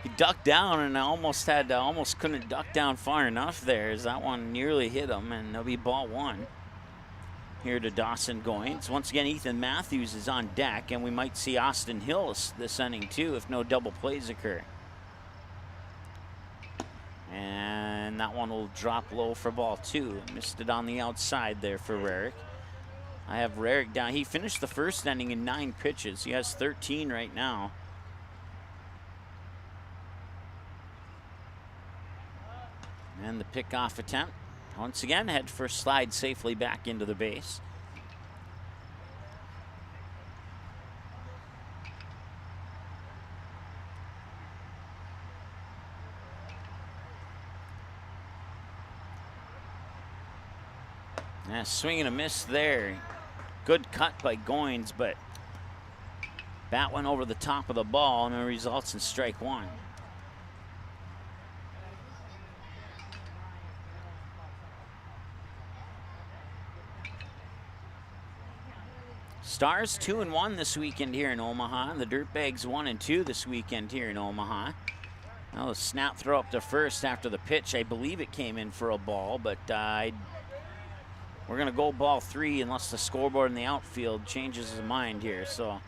he ducked down, and I almost couldn't duck down far enough there, as that one nearly hit him, and it'll be ball one. Here to Dawson Goins. Once again, Ethan Matthews is on deck, and we might see Austin Hills this inning too if no double plays occur. And that one will drop low for ball two. Missed it on the outside there for Rarick. I have Rarick down. He finished the first inning in 9 pitches. He has 13 right now. And the pickoff attempt. Once again, head first slide safely back into the base. Swing and a miss there. Good cut by Goins, but bat went over the top of the ball, and it results in strike one. Stars 2-1 this weekend here in Omaha. The Dirtbags 1-2 this weekend here in Omaha. Now the snap throw up to first after the pitch. I believe it came in for a ball, but we're going to go ball 3 unless the scoreboard in the outfield changes his mind here. So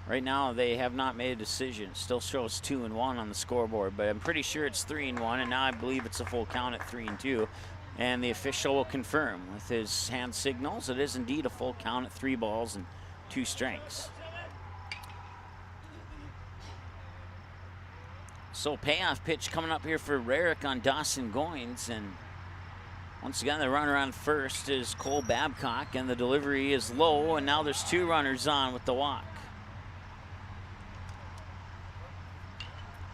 right now they have not made a decision. It still shows 2-1 on the scoreboard, but I'm pretty sure it's 3-1, and now I believe it's a full count at 3-2. And the official will confirm with his hand signals. It is indeed a full count at 3 balls and 2 strikes. So payoff pitch coming up here for Rarick on Dawson Goins. And once again, the runner on first is Cole Babcock, and the delivery is low, and now there's 2 runners on with the walk.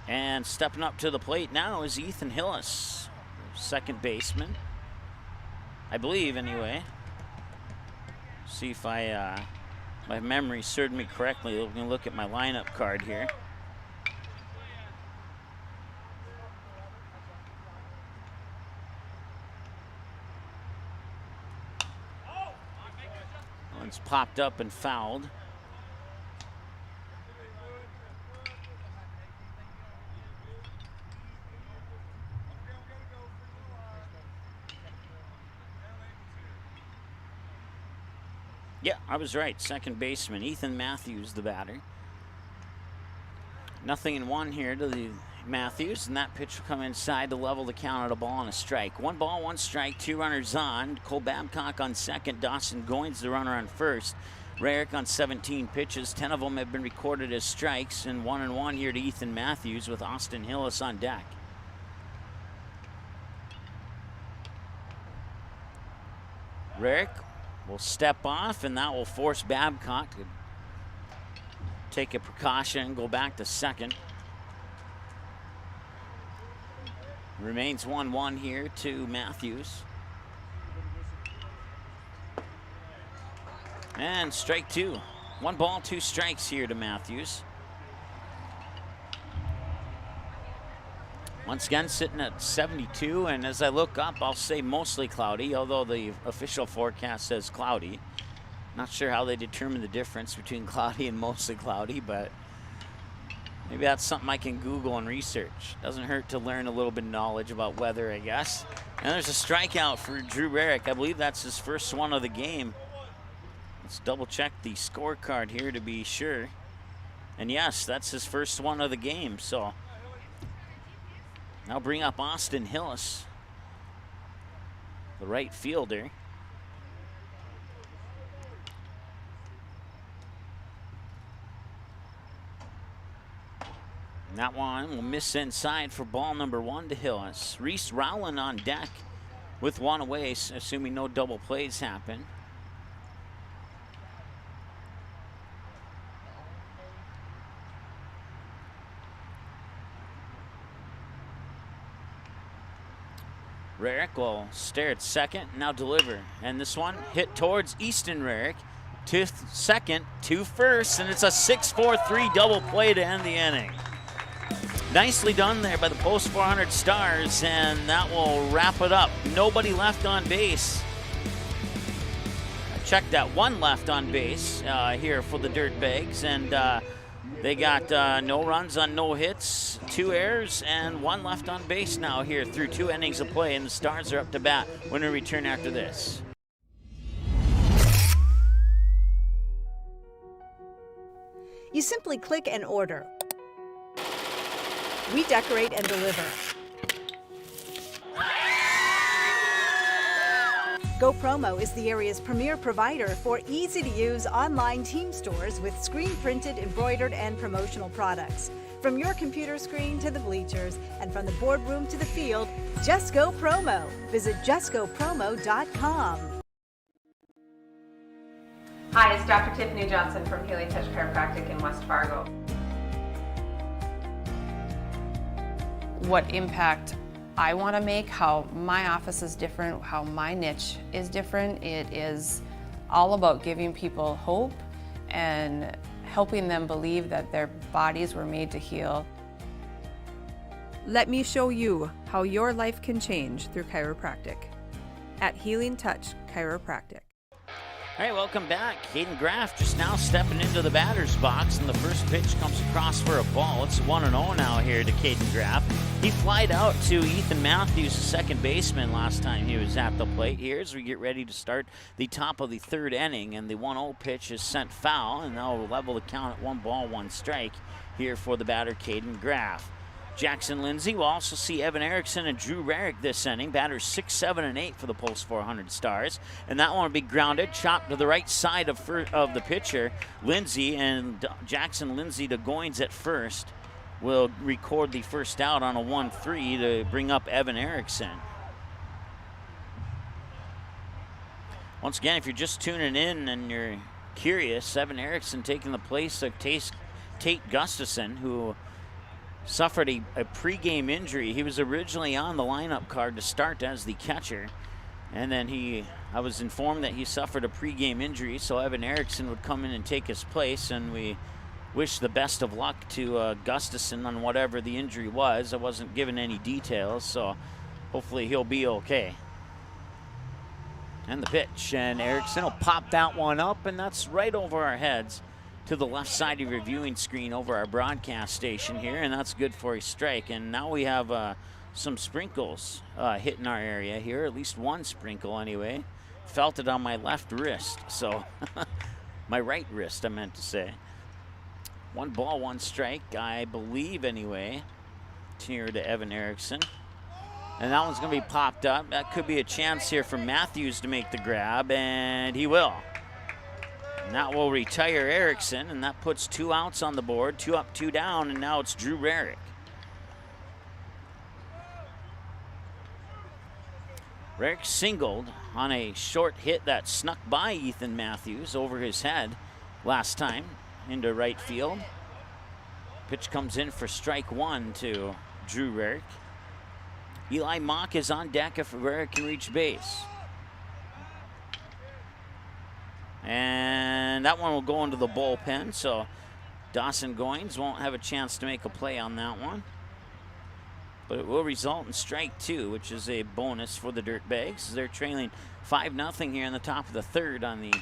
And stepping up to the plate now is Ethan Hillis, second baseman. I believe, anyway. See if my memory served me correctly. We're going to look at my lineup card here. One's popped up and fouled. Yeah, I was right. Second baseman, Ethan Matthews, the batter. 0-1 here to the Matthews, and that pitch will come inside to level the count at a ball and a strike. 1 ball, 1 strike, 2 runners on. Cole Babcock on second, Dawson Goins, the runner on first. Rarick on 17 pitches, 10 of them have been recorded as strikes, and 1-1 here to Ethan Matthews with Austin Hillis on deck. Rarick will step off, and that will force Babcock to take a precaution and go back to second. Remains 1-1 here to Matthews. And strike 2. 1 ball, 2 strikes here to Matthews. Once again, sitting at 72, and as I look up, I'll say mostly cloudy, although the official forecast says cloudy. Not sure how they determine the difference between cloudy and mostly cloudy, but maybe that's something I can Google and research. Doesn't hurt to learn a little bit of knowledge about weather, I guess. And there's a strikeout for Drew Rarick. I believe that's his first one of the game. Let's double check the scorecard here to be sure. And yes, that's his first one of the game, so now bring up Austin Hillis, the right fielder. And that one will miss inside for ball number 1 to Hillis. Reese Rowland on deck with 1 away, assuming no double plays happen. Rarick will stare at second, now deliver. And this one hit towards Easton Rarick to second, to first, and it's a 6-4-3 double play to end the inning. Nicely done there by the Post 400 Stars, and that will wrap it up. Nobody left on base. I checked that, one left on base here for the Dirtbags, and they got no runs on no hits, 2 errors, and 1 left on base now here through 2 innings of play, and the Stars are up to bat when we return after this. You simply click and order. We decorate and deliver. GoPromo is the area's premier provider for easy-to-use online team stores with screen-printed, embroidered, and promotional products. From your computer screen to the bleachers, and from the boardroom to the field, just go promo. Visit justgopromo.com. Hi, it's Dr. Tiffany Johnson from Healing Touch Chiropractic in West Fargo. What impact I want to make, how my office is different, how my niche is different. It is all about giving people hope and helping them believe that their bodies were made to heal. Let me show you how your life can change through chiropractic at Healing Touch Chiropractic. All right, welcome back. Caden Graff just now stepping into the batter's box, and the first pitch comes across for a ball. It's 1-0 now here to Caden Graff. He flied out to Ethan Matthews, the second baseman, last time he was at the plate here as we get ready to start the top of the 3rd inning, and the 1-0 pitch is sent foul, and now we'll level the count at 1 ball, 1 strike here for the batter, Caden Graff. Jackson Lindsay will also see Evan Erickson and Drew Rarick this inning. Batters 6, 7, and 8 for the Post 400 Stars. And that one will be grounded, chopped to the right side of the pitcher, Lindsay, and Jackson Lindsay to Goins at first will record the first out on a 1-3 to bring up Evan Erickson. Once again, if you're just tuning in and you're curious, Evan Erickson taking the place of Tate Gustafson, who suffered a pregame injury. He was originally on the lineup card to start as the catcher, and then I was informed that he suffered a pregame injury, so Evan Erickson would come in and take his place, and we wish the best of luck to Gustafson on whatever the injury was. I wasn't given any details, so hopefully he'll be okay. And the pitch, and Erickson will pop that one up, and that's right over our heads to the left side of your viewing screen over our broadcast station here, and that's good for a strike. And now we have some sprinkles hitting our area here, at least one sprinkle anyway. Felt it on my left wrist, so my right wrist I meant to say. 1 ball, 1 strike, I believe anyway, here to Evan Erickson. And that one's gonna be popped up. That could be a chance here for Matthews to make the grab, and he will. And that will retire Erickson, and that puts 2 outs on the board, 2 up, 2 down, and now it's Drew Rarick. Rarick singled on a short hit that snuck by Ethan Matthews over his head last time into right field. Pitch comes in for strike 1 to Drew Rarick. Eli Mock is on deck if Rarick can reach base. And that one will go into the bullpen, so Dawson Goins won't have a chance to make a play on that one. But it will result in strike 2, which is a bonus for the Dirtbags. They're trailing 5-0 here in the top of the 3rd on the...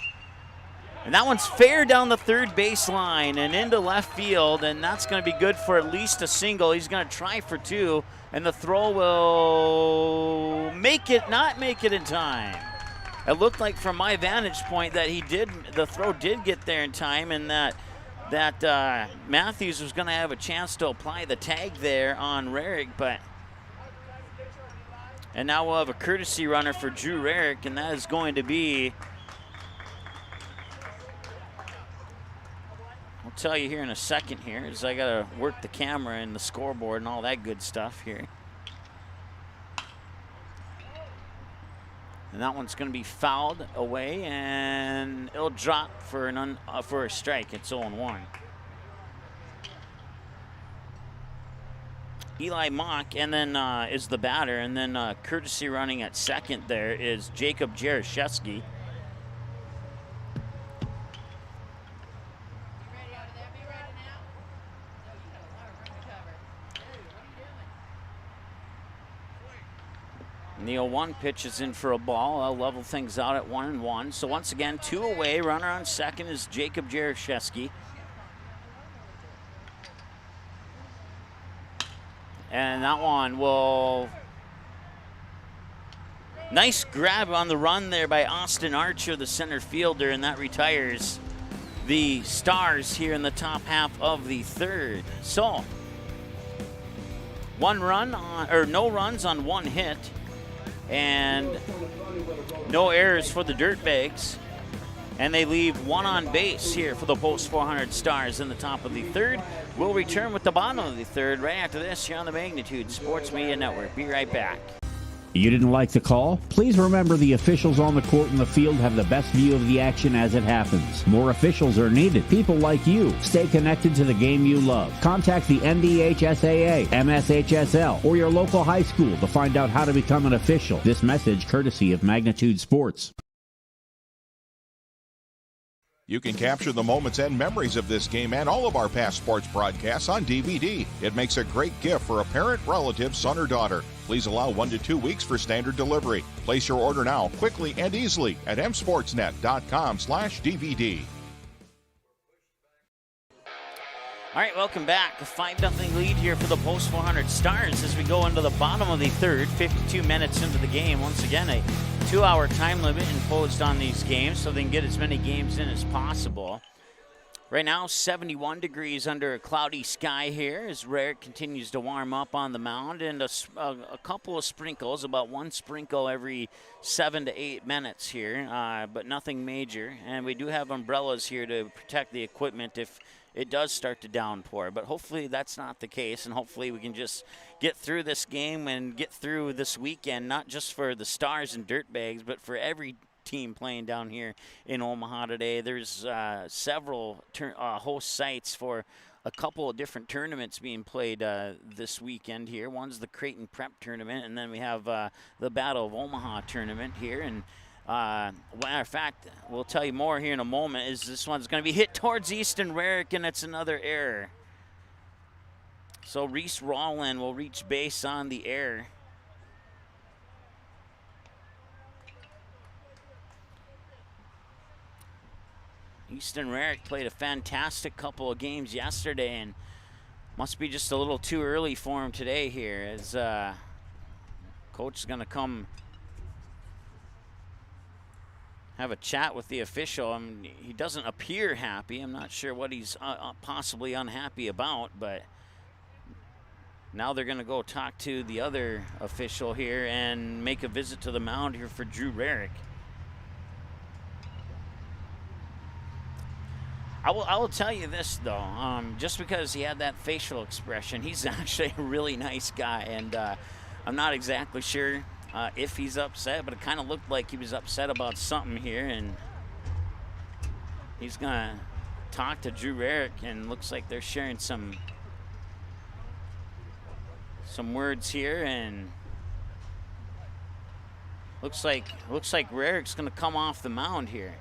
And that one's fair down the 3rd baseline and into left field, and that's going to be good for at least a single. He's going to try for 2, and the throw will not make it in time. It looked like from my vantage point that the throw did get there in time, and that Matthews was going to have a chance to apply the tag there on Rarick, and now we'll have a courtesy runner for Drew Rarick, and that is going to be, I'll tell you here in a second here, as I got to work the camera and the scoreboard and all that good stuff here. And that one's going to be fouled away, and it'll drop for a strike. It's 0-1. Eli Mock, and then is the batter, and then courtesy running at second there is Jacob Jaroszewski. And the 0-1 pitch is in for a ball. I'll level things out at 1-1. So once again, 2 away. Runner on second is Jacob Jaroszewski. And that one will... Nice grab on the run there by Austin Archer, the center fielder, and that retires the Stars here in the top half of the third. So, no runs on 1 hit, and no errors for the Dirtbags. And they leave 1 on base here for the post 400 Stars in the top of the third. We'll return with the bottom of the third right after this here on the Magnitude Sports Media Network. Be right back. You didn't like the call? Please remember the officials on the court and the field have the best view of the action as it happens. More officials are needed. People like you. Stay connected to the game you love. Contact the NDHSAA, MSHSL, or your local high school to find out how to become an official. This message courtesy of Magnitude Sports. You can capture the moments and memories of this game and all of our past sports broadcasts on DVD. It makes a great gift for a parent, relative, son, or daughter. Please allow 1 to 2 weeks for standard delivery. Place your order now, quickly and easily at msportsnet.com/DVD. All right, welcome back. A 5-0 lead here for the post 400 Stars as we go into the bottom of the third, 52 minutes into the game. Once again, a 2-hour time limit imposed on these games so they can get as many games in as possible. Right now, 71 degrees under a cloudy sky here as Rarick continues to warm up on the mound, and a couple of sprinkles, about 1 sprinkle every 7 to 8 minutes here, but nothing major. And we do have umbrellas here to protect the equipment if it does start to downpour, but hopefully that's not the case, and hopefully we can just get through this game and get through this weekend, not just for the Stars and Dirtbags, but for every team playing down here in Omaha today. There's several host sites for a couple of different tournaments being played this weekend here. One's the Creighton Prep Tournament, and then we have the Battle of Omaha Tournament here, and matter of fact, we'll tell you more here in a moment, is this one's going to be hit towards Easton Rarick, and it's another error. So Reese Rawlin will reach base on the error. Easton Rarick played a fantastic couple of games yesterday, and must be just a little too early for him today here, as coach is going to come have a chat with the official. He doesn't appear happy. I'm not sure what he's possibly unhappy about, but now they're going to go talk to the other official here and make a visit to the mound here for Drew Rarick. I will tell you this, though, just because he had that facial expression, he's actually a really nice guy, and I'm not exactly sure if he's upset, but it kind of looked like he was upset about something here, and he's going to talk to Drew Rarick, and looks like they're sharing some words here, and looks like Rarick's going to come off the mound here.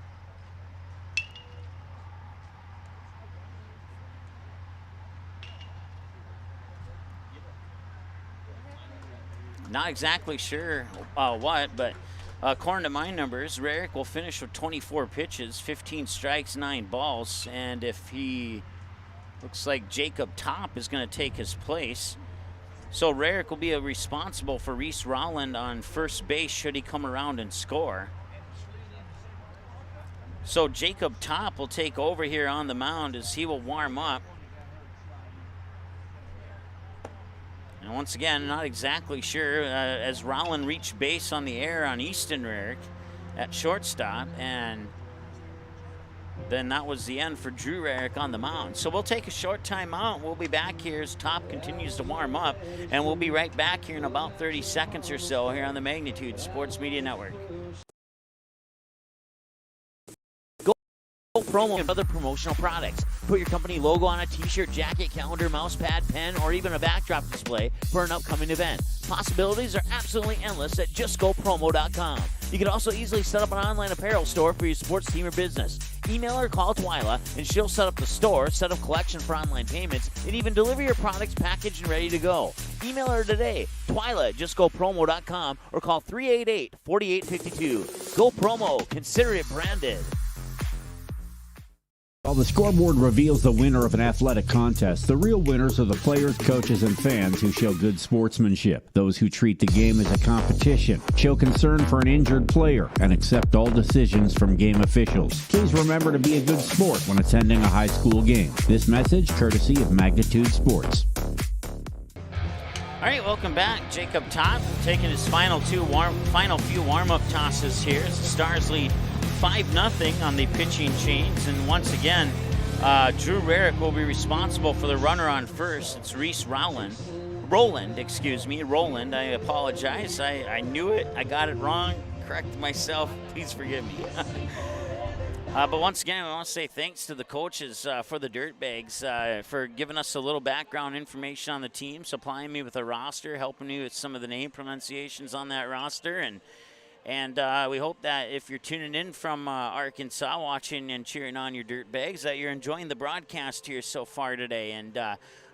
Not exactly sure what, but according to my numbers, Rarick will finish with 24 pitches, 15 strikes, 9 balls, and if he looks like Jacob Top is going to take his place. So Rarick will be responsible for Reese Rowland on first base should he come around and score. So Jacob Top will take over here on the mound as he will warm up. And once again, not exactly sure as Rowland reached base on the air on Easton Rarick at shortstop, and then that was the end for Drew Rarick on the mound. So we'll take a short time out. We'll be back here as Top continues to warm up, and we'll be right back here in about 30 seconds or so here on the Magnitude Sports Media Network. promo and other promotional products. Put your company logo on a t-shirt, jacket, calendar, mouse pad, pen, or even a backdrop display for an upcoming event. Possibilities are absolutely endless at justgopromo.com. You can also easily set up an online apparel store for your sports team or business. Email or call Twyla, and she'll set up the store, set up collection for online payments, and even deliver your products packaged and ready to go. Email her today, Twyla at justgopromo.com, or call 388-4852. Go Promo. Consider it branded. While the scoreboard reveals the winner of an athletic contest, the real winners are the players, coaches, and fans who show good sportsmanship. Those who treat the game as a competition, show concern for an injured player, and accept all decisions from game officials. Please remember to be a good sport when attending a high school game. This message courtesy of Magnitude Sports. All right, welcome back. Jacob Topp taking his final few warm-up tosses here as the Stars lead 5-0 on the pitching change. And once again, Drew Rarick will be responsible for the runner on first. It's Reese Roland. Roland, I apologize. I knew it. I got it wrong. Correct myself. Please forgive me. But once again, I want to say thanks to the coaches for the Dirtbags for giving us a little background information on the team, supplying me with a roster, helping me with some of the name pronunciations on that roster. And we hope that if you're tuning in from Arkansas, watching and cheering on your Dirtbags, that you're enjoying the broadcast here so far today. And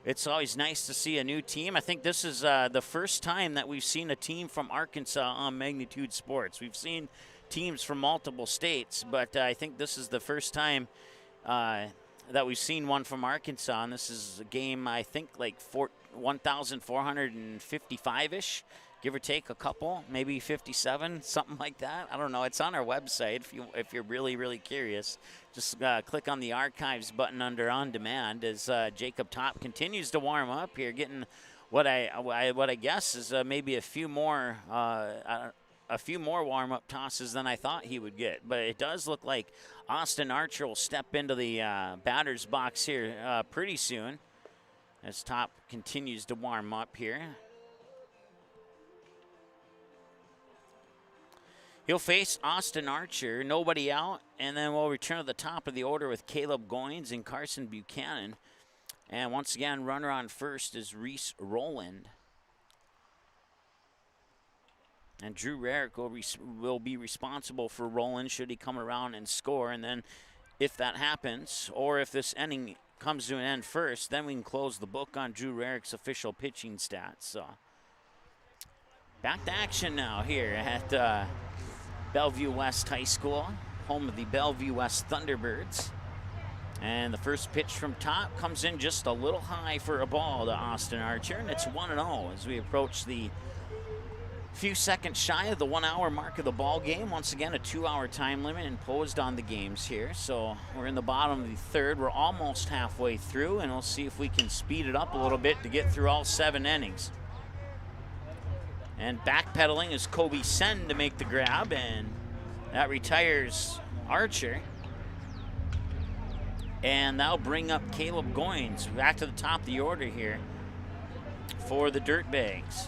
it's always nice to see a new team. I think this is the first time that we've seen a team from Arkansas on Magnitude Sports. We've seen teams from multiple states, but I think this is the first time that we've seen one from Arkansas. And this is a game, I think, like 1,455-ish. Give or take a couple, maybe 57, something like that. I don't know. It's on our website if you're really, really curious. Just click on the archives button under On Demand as Jacob Topp continues to warm up here, getting what I guess is maybe a few more warm-up tosses than I thought he would get. But it does look like Austin Archer will step into the batter's box here pretty soon as Topp continues to warm up here. He'll face Austin Archer, nobody out, and then we'll return to the top of the order with Caleb Goins and Carson Buchanan. And once again, runner on first is Reese Roland. And Drew Rarick will be responsible for Roland should he come around and score. And then if that happens, or if this inning comes to an end first, then we can close the book on Drew Rarick's official pitching stats. So back to action now here at Bellevue West High School, home of the Bellevue West Thunderbirds. And the first pitch from Topp comes in just a little high for a ball to Austin Archer, and it's 1-0 as we approach the few seconds shy of the 1 hour mark of the ball game. Once again, a 2 hour time limit imposed on the games here. So we're in the bottom of the third. We're almost halfway through, and we'll see if we can speed it up a little bit to get through all 7 innings. And backpedaling is Kobe Sen to make the grab, and that retires Archer. And that'll bring up Caleb Goins back to the top of the order here for the Dirtbags.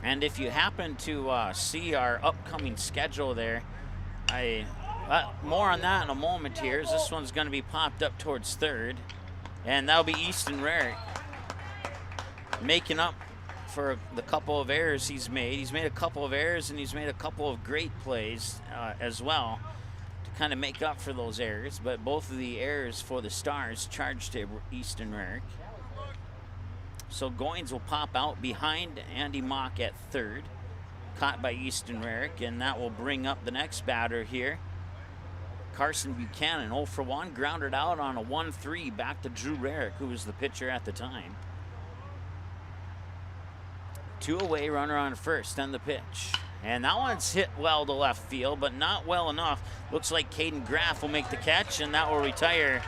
And if you happen to see our upcoming schedule there, more on that in a moment here, as this one's going to be popped up towards third. And that'll be Easton Rarick making up for the couple of errors he's made. He's made a couple of errors, and he's made a couple of great plays as well to kind of make up for those errors. But both of the errors for the Stars charged to Easton Rarick. So Goins will pop out behind Andy Mock at third, caught by Easton Rarick, and that will bring up the next batter here. Carson Buchanan, 0 for 1, grounded out on a 1-3 back to Drew Rarick, who was the pitcher at the time. 2 away, runner on first, and the pitch. And that one's hit well to left field, but not well enough. Looks like Caden Graff will make the catch, and that will retire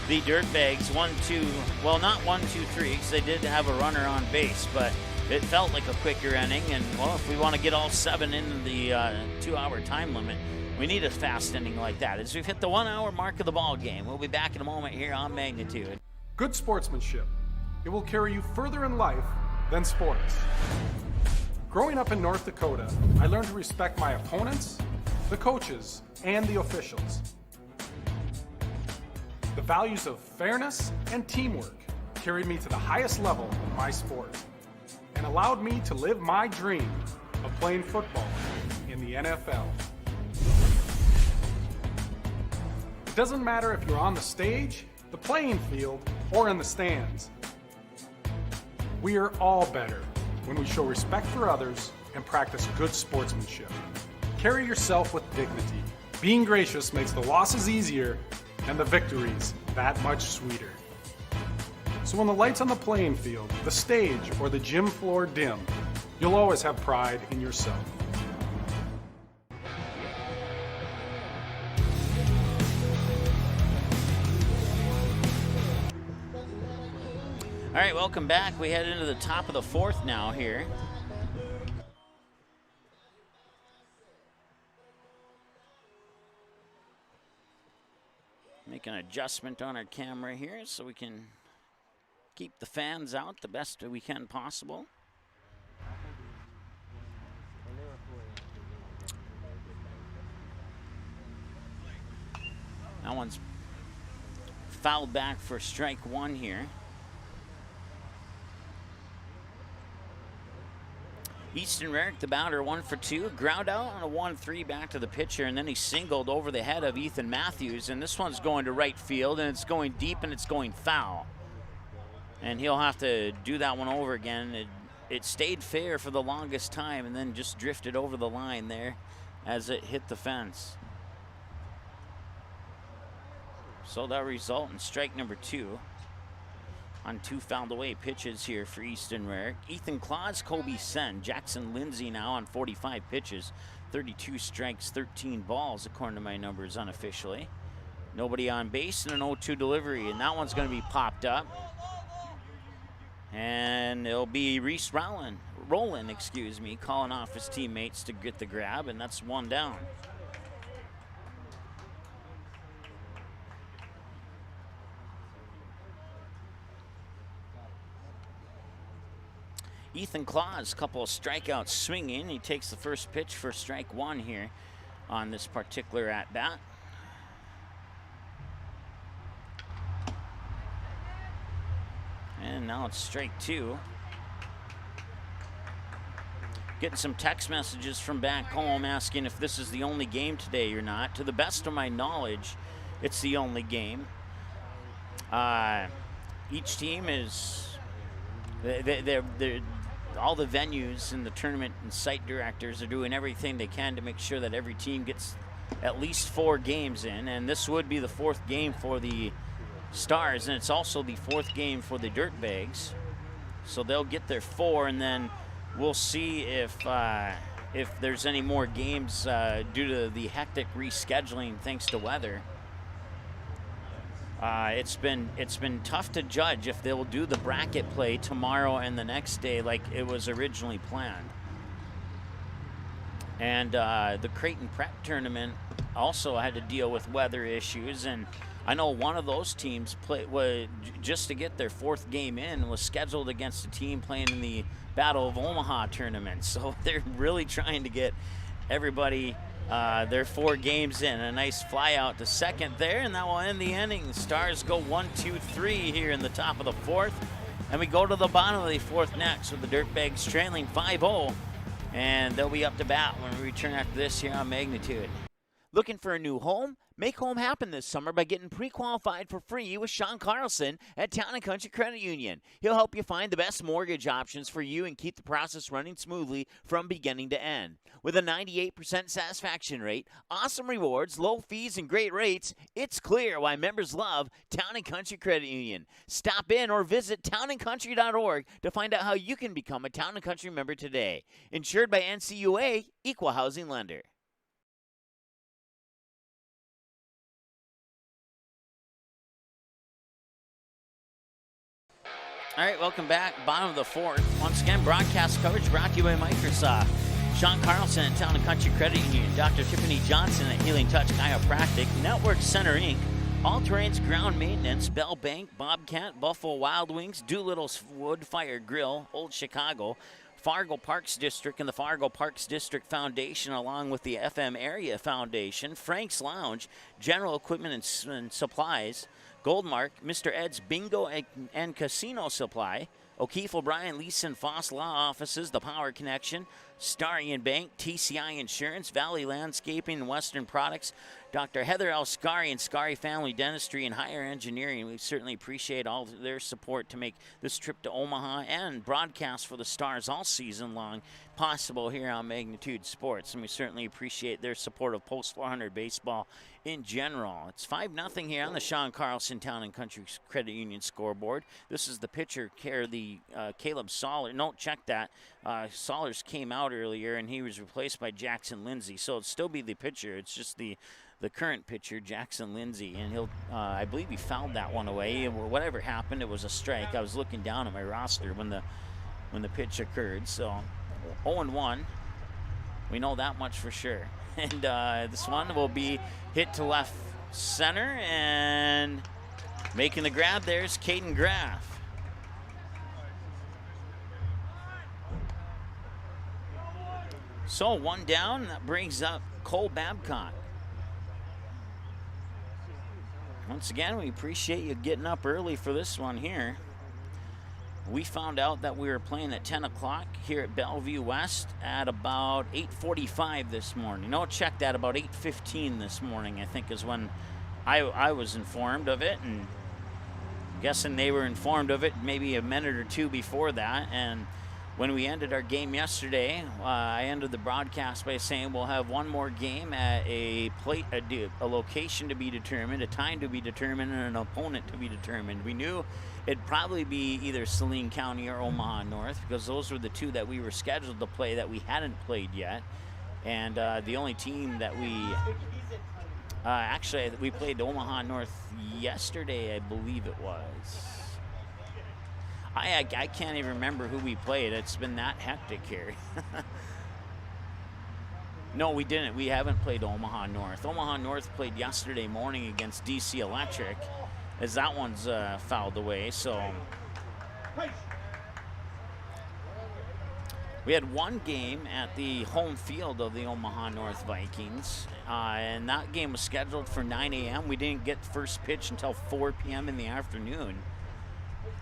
the Dirtbags 1-2. Well, not 1-2-3, because they did have a runner on base, but it felt like a quicker inning. And, well, if we want to get all 7 in the 2 hour time limit, we need a fast inning like that. As we've hit the 1 hour mark of the ball game, we'll be back in a moment here on Magnitude. Good sportsmanship. It will carry you further in life than sports. Growing up in North Dakota, I learned to respect my opponents, the coaches, and the officials. The values of fairness and teamwork carried me to the highest level in my sport and allowed me to live my dream of playing football in the NFL. It doesn't matter if you're on the stage, the playing field, or in the stands. We are all better when we show respect for others and practice good sportsmanship. Carry yourself with dignity. Being gracious makes the losses easier and the victories that much sweeter. So when the lights on the playing field, the stage, or the gym floor dim, you'll always have pride in yourself. All right, welcome back. We head into the top of the fourth now here. Make an adjustment on our camera here so we can keep the fans out the best we can possible. That one's fouled back for strike one here. Easton Rarick, the batter, 1 for 2. Ground out on a 1-3 back to the pitcher, and then he singled over the head of Ethan Matthews, and this one's going to right field, and it's going deep, and it's going foul. And he'll have to do that one over again. It stayed fair for the longest time, and then just drifted over the line there as it hit the fence. So that result in strike number 2. On 2 fouled away pitches here for Easton Rarick. Ethan Claus, Kobe Sen, Jackson Lindsay now on 45 pitches, 32 strikes, 13 balls, according to my numbers unofficially. Nobody on base and an 0-2 delivery, and that one's going to be popped up. And it'll be Reese Rowland, calling off his teammates to get the grab, and that's 1 down. Ethan Claus, couple of strikeouts swinging. He takes the first pitch for strike 1 here on this particular at-bat. And now it's strike 2. Getting some text messages from back home asking if this is the only game today or not. To the best of my knowledge, it's the only game. Each team is... They're all the venues in the tournament and site directors are doing everything they can to make sure that every team gets at least 4 games in, and this would be the 4th game for the Stars, and it's also the 4th game for the Dirtbags. So they'll get their 4, and then we'll see if there's any more games due to the hectic rescheduling thanks to weather. It's been tough to judge if they will do the bracket play tomorrow and the next day like it was originally planned. And the Creighton Prep tournament also had to deal with weather issues, and I know one of those teams just to get their 4th game in was scheduled against a team playing in the Battle of Omaha tournament. So they're really trying to get everybody their 4 games in. A nice fly out to second there, and that will end the inning. The Stars go 1-2-3 here in the top of the 4th, and we go to the bottom of the 4th next with the Dirtbags trailing 5-0, and they'll be up to bat when we return after this here on Magnitude. Looking for a new home? Make home happen this summer by getting pre-qualified for free with Sean Carlson at Town & Country Credit Union. He'll help you find the best mortgage options for you and keep the process running smoothly from beginning to end. With a 98% satisfaction rate, awesome rewards, low fees, and great rates, it's clear why members love Town & Country Credit Union. Stop in or visit townandcountry.org to find out how you can become a Town & Country member today. Insured by NCUA, Equal Housing Lender. All right, welcome back. Bottom of the 4th. Once again, broadcast coverage brought to you by Microsoft. Sean Carlson at Town & Country Credit Union. Dr. Tiffany Johnson at Healing Touch Chiropractic. Network Center, Inc. All Terrains Ground Maintenance. Bell Bank, Bobcat, Buffalo Wild Wings, Doolittle's Wood Fire Grill, Old Chicago. Fargo Parks District and the Fargo Parks District Foundation, along with the FM Area Foundation, Frank's Lounge, General Equipment and Supplies, Goldmark, Mr. Ed's Bingo and Casino Supply, O'Keefe O'Brien Lease and Foss Law Offices, The Power Connection, Starian Bank, TCI Insurance, Valley Landscaping and Western Products, Dr. Heather L. Scary and Scary Family Dentistry and Higher Engineering. We certainly appreciate all their support to make this trip to Omaha and broadcast for the Stars all season long possible here on Magnitude Sports. And we certainly appreciate their support of Post 400 baseball in general. It's 5-0 here on the Sean Carlson Town and Country Credit Union scoreboard. This is the pitcher, Caleb Soller. No, check that. Sollers came out earlier, and he was replaced by Jackson Lindsay. So it'll still be the pitcher. It's just the current pitcher, Jackson Lindsay, and he'll, I believe he fouled that one away. Whatever happened, it was a strike. I was looking down at my roster when the pitch occurred. So 0-1. We know that much for sure. And this one will be hit to left center, and making the grab there's Caden Graff. So 1 down. That brings up Cole Babcock. Once again, we appreciate you getting up early for this one here. We found out that we were playing at 10 o'clock here at Bellevue West at about 8:45 this morning. No, check that, about 8:15 this morning, I think, is when I was informed of it. And I'm guessing they were informed of it maybe a minute or two before that. And when we ended our game yesterday, I ended the broadcast by saying we'll have one more game at a location to be determined, a time to be determined, and an opponent to be determined. We knew it'd probably be either Saline County or Omaha North, because those were the two that we were scheduled to play that we hadn't played yet. And the only team that we played Omaha North yesterday, I believe it was. I can't even remember who we played. It's been that hectic here. No, we didn't. We haven't played Omaha North. Omaha North played yesterday morning against DC Electric, as that one's fouled away. So we had one game at the home field of the Omaha North Vikings, and that game was scheduled for 9 a.m. We didn't get first pitch until 4 p.m. in the afternoon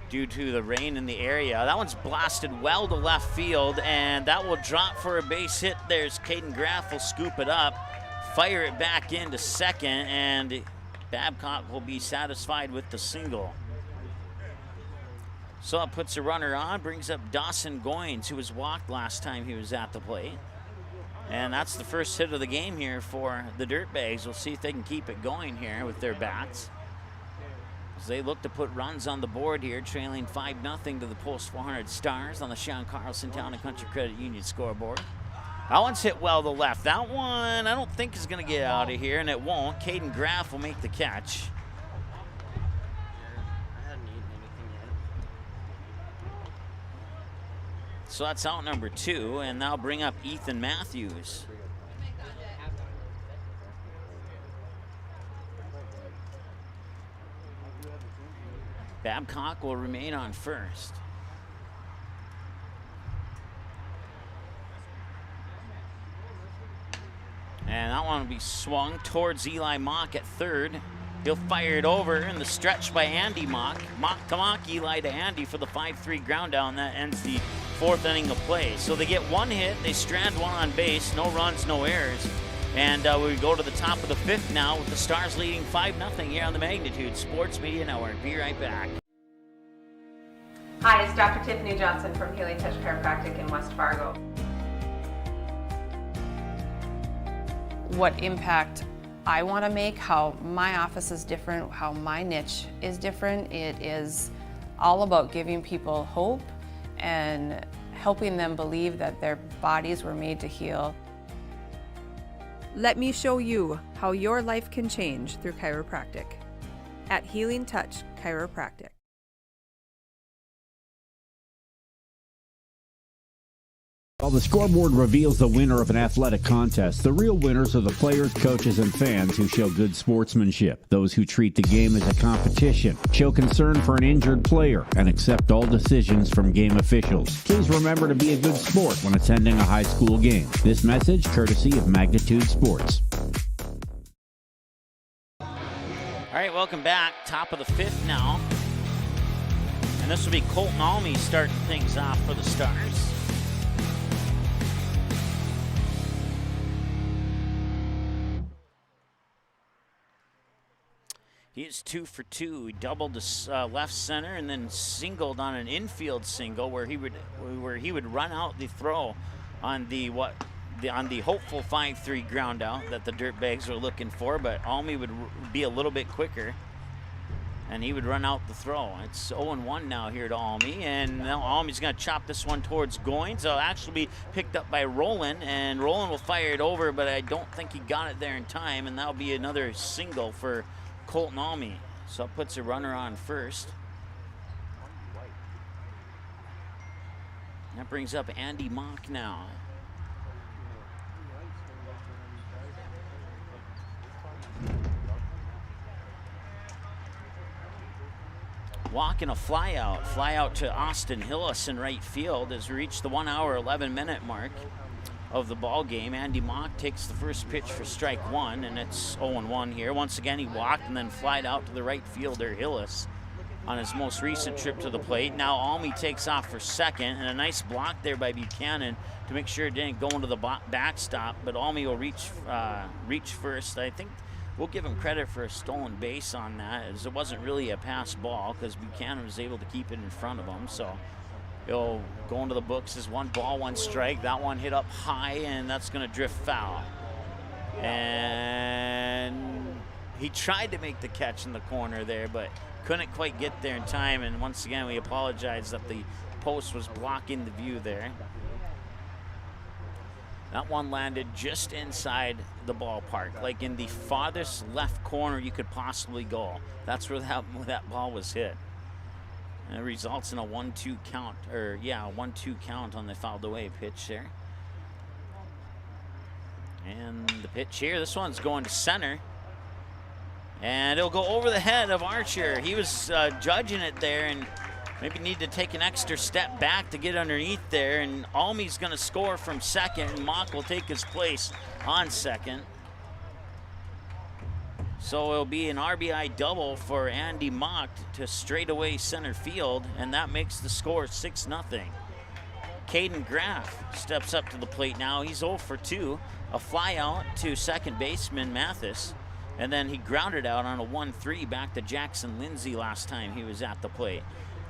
due to the rain in the area. That one's blasted well to left field, and that will drop for a base hit. There's Caden Graff will scoop it up, fire it back into second, and Babcock will be satisfied with the single. So it puts a runner on, brings up Dawson Goins, who was walked last time he was at the plate. And that's the first hit of the game here for the Dirtbags. We'll see if they can keep it going here with their bats, as they look to put runs on the board here, trailing 5-0 to the Post 400 Stars on the Sean Carlson Town and Country Credit Union scoreboard. That one's hit well to left. That one I don't think is going to get out of here, and it won't. Caden Graff will make the catch. So that's out number 2, and now bring up Ethan Matthews. Babcock will remain on first. And that one will be swung towards Eli Mock at third. He'll fire it over in the stretch by Andy Mock. Mock to Mock, Eli to Andy for the 5-3 ground down. That ends the 4th inning of play. So they get one hit, they strand one on base, no runs, no errors. And we go to the top of the 5th now with the Stars leading 5-0 here on the Magnitude Sports Media Network. Be right back. Hi, it's Dr. Tiffany Johnson from Healing Touch Chiropractic in West Fargo. What impact I want to make, how my office is different, how my niche is different. It is all about giving people hope and helping them believe that their bodies were made to heal. Let me show you how your life can change through chiropractic at Healing Touch Chiropractic. While the scoreboard reveals the winner of an athletic contest, the real winners are the players, coaches, and fans who show good sportsmanship. Those who treat the game as a competition, show concern for an injured player, and accept all decisions from game officials. Please remember to be a good sport when attending a high school game. This message courtesy of Magnitude Sports. All right, welcome back. Top of the 5th now. And this will be Colton Almy starting things off for the Stars. He is 2 for 2. He doubled to left center and then singled on an infield single where he would run out the throw on the hopeful 5-3 ground out that the Dirtbags were looking for, but Almy would be a little bit quicker and he would run out the throw. It's 0-1 now here to Almy, and now Almy's going to chop this one towards Goins. It'll actually be picked up by Roland, and Roland will fire it over, but I don't think he got it there in time, and that'll be another single for Colton Almy. So it puts a runner on first. That brings up Andy Mock now. Walking a fly out to Austin Hillis in right field as we reach the 1 hour 11-minute mark of the ball game. Andy Mock takes the first pitch for strike one, and it's 0-1 here. Once again, he walked and then flied out to the right fielder, Hillis, on his most recent trip to the plate. Now Almy takes off for second, and a nice block there by Buchanan to make sure it didn't go into the backstop, but Almy will reach first. I think we'll give him credit for a stolen base on that, as it wasn't really a pass ball because Buchanan was able to keep it in front of him. So it'll go into the books as 1 ball, 1 strike. That one hit up high, and that's going to drift foul. And he tried to make the catch in the corner there, but couldn't quite get there in time. And once again, we apologize that the post was blocking the view there. That one landed just inside the ballpark, like in the farthest left corner you could possibly go. That's where that ball was hit. And it results in a 1-2 count, a 1-2 count on the fouled away pitch there. And the pitch here, this one's going to center. And it'll go over the head of Archer. He was judging it there and maybe need to take an extra step back to get underneath there. And Almy's going to score from second, and Mock will take his place on second. So it'll be an RBI double for Andy Mock to straightaway center field, and that makes the score 6-0. Caden Graff steps up to the plate now. He's 0 for 2. A fly out to second baseman Mathis, and then he grounded out on a 1-3 back to Jackson Lindsay last time he was at the plate.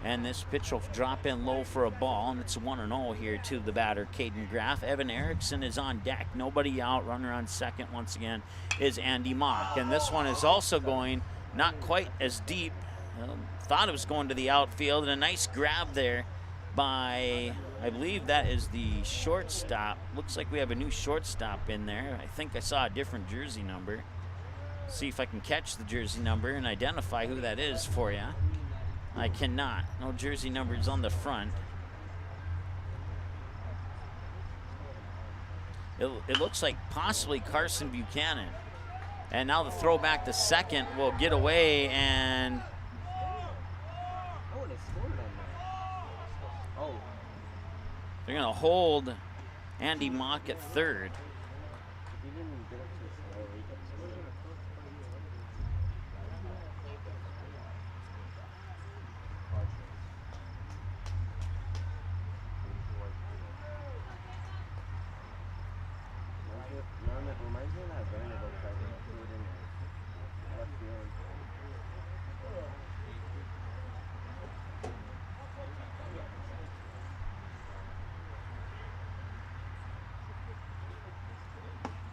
And this pitch will drop in low for a ball, and it's 1-0 here to the batter, Caden Graff. Evan Erickson is on deck. Nobody out. Runner on second once again is Andy Mock. And this one is also going not quite as deep. Thought it was going to the outfield, and a nice grab there by, I believe that is the shortstop. Looks like we have a new shortstop in there. I think I saw a different jersey number. See if I can catch the jersey number and identify who that is for you. I cannot. No jersey numbers on the front. It looks like possibly Carson Buchanan. And now the throw back to second will get away, and they're going to hold Andy Mock at third.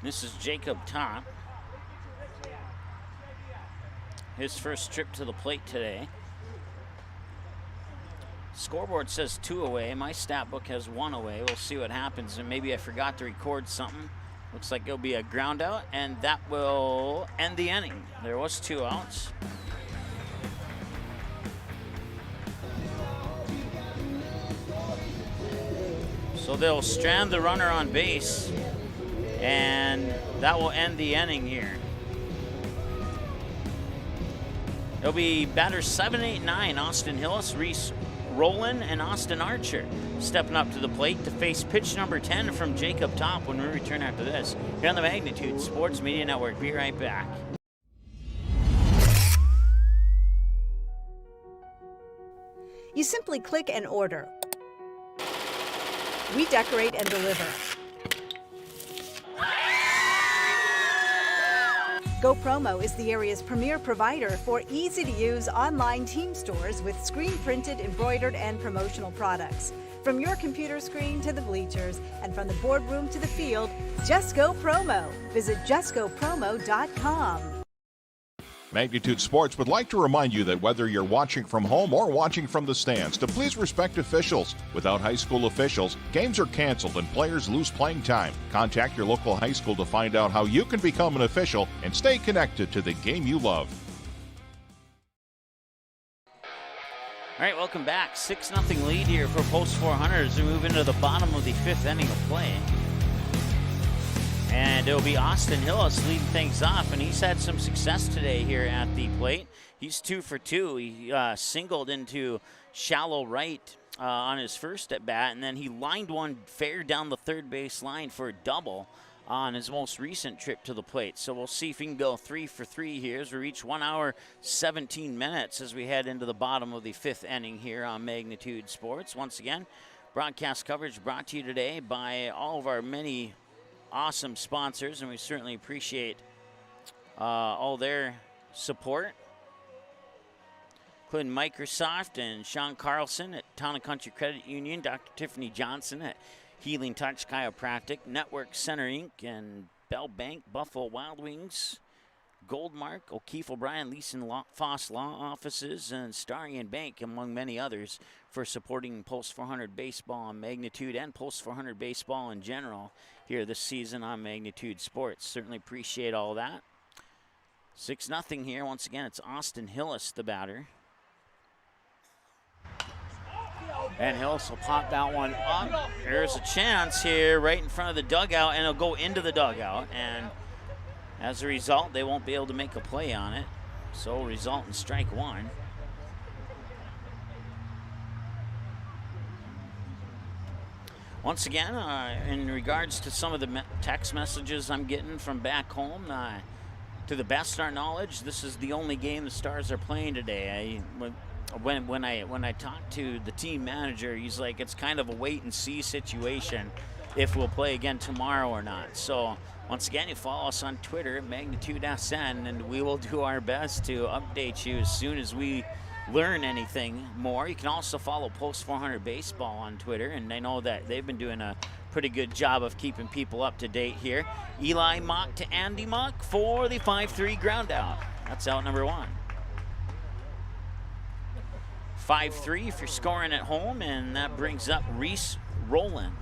This is Jacob Top. His first trip to the plate today. Scoreboard says 2 away. My stat book has 1 away. We'll see what happens, and maybe I forgot to record something. Looks like it'll be a ground out, and that will end the inning. There was 2 outs. So they'll strand the runner on base, and that will end the inning here. It'll be batters 7, 8, 9, Austin Hillis, Reese Rowland, and Austin Archer stepping up to the plate to face pitch number 10 from Jacob Top when we return after this here on the Magnitude Sports Media Network. Be right back. You simply click and order. We decorate and deliver. Go Promo is the area's premier provider for easy-to-use online team stores with screen-printed, embroidered, and promotional products. From your computer screen to the bleachers, and from the boardroom to the field, just go Promo. Visit justgopromo.com. Magnitude Sports would like to remind you that whether you're watching from home or watching from the stands, to please respect officials. Without high school officials, games are canceled and players lose playing time. Contact your local high school to find out how you can become an official and stay connected to the game you love. All right, welcome back. 6-0 lead here for Post 400 as we move into the bottom of the 5th inning of play. And it'll be Austin Hillis leading things off, and he's had some success today here at the plate. He's 2 for 2. He singled into shallow right on his first at bat, and then he lined one fair down the third base line for a double on his most recent trip to the plate. So we'll see if he can go 3 for 3 here as we reach 1 hour, 17 minutes as we head into the bottom of the 5th inning here on Magnitude Sports. Once again, broadcast coverage brought to you today by all of our many awesome sponsors, and we certainly appreciate all their support, including Microsoft and Sean Carlson at Town and Country Credit Union, Dr. Tiffany Johnson at Healing Touch Chiropractic, Network Center Inc., and Bell Bank, Buffalo Wild Wings, Goldmark, O'Keefe O'Brien, Leeson Foss Law Offices, and Starian Bank, among many others, for supporting Post 400 Baseball on Magnitude and Post 400 Baseball in general here this season on Magnitude Sports. Certainly appreciate all that. 6-0 here. Once again, it's Austin Hillis, the batter. And Hillis will pop that one up. There's a chance here right in front of the dugout, and it'll go into the dugout. And as a result, they won't be able to make a play on it. So result in strike one. Once again, in regards to some of the text messages I'm getting from back home, to the best of our knowledge, this is the only game the Stars are playing today. When I talked to the team manager, he's like, it's kind of a wait-and-see situation if we'll play again tomorrow or not. So once again, you follow us on Twitter, MagnitudeSN, and we will do our best to update you as soon as we learn anything more. You can also follow Post 400 Baseball on Twitter, and I know that they've been doing a pretty good job of keeping people up to date here. Eli Mock to Andy Mock for the 5-3 ground out. That's out number one. 5-3 if you're scoring at home, and that brings up Reese Rowland.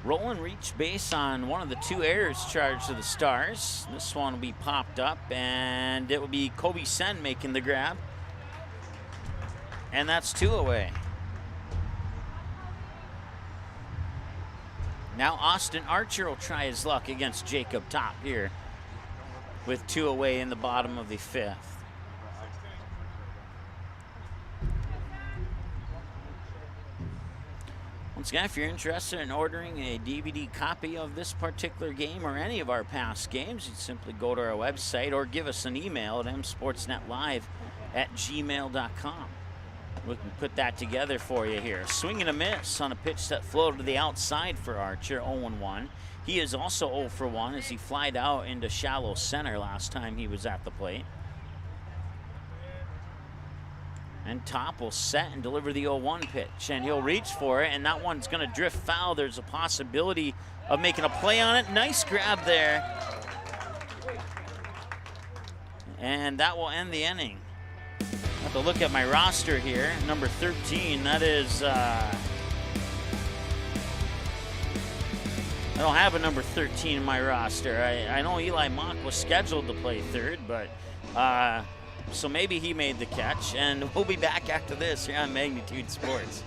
Rowland reached base on one of the 2 errors charged to the Stars. This one will be popped up, and it will be Kobe Sen making the grab. And that's 2 away. Now Austin Archer will try his luck against Jacob Top here with 2 away in the bottom of the 5th. Once again, if you're interested in ordering a DVD copy of this particular game or any of our past games, you simply go to our website or give us an email at msportsnetlive@gmail.com. We can put that together for you here. Swing and a miss on a pitch that floated to the outside for Archer, 0-1. He is also 0 for 1 as he flied out into shallow center last time he was at the plate. And Top will set and deliver the 0-1 pitch, and he'll reach for it, and that one's going to drift foul. There's a possibility of making a play on it. Nice grab there. And that will end the inning. I have to look at my roster here. Number 13, that is I don't have a number 13 in my roster. I know Eli Mock was scheduled to play third, but so maybe he made the catch. And we'll be back after this here on Magnitude Sports.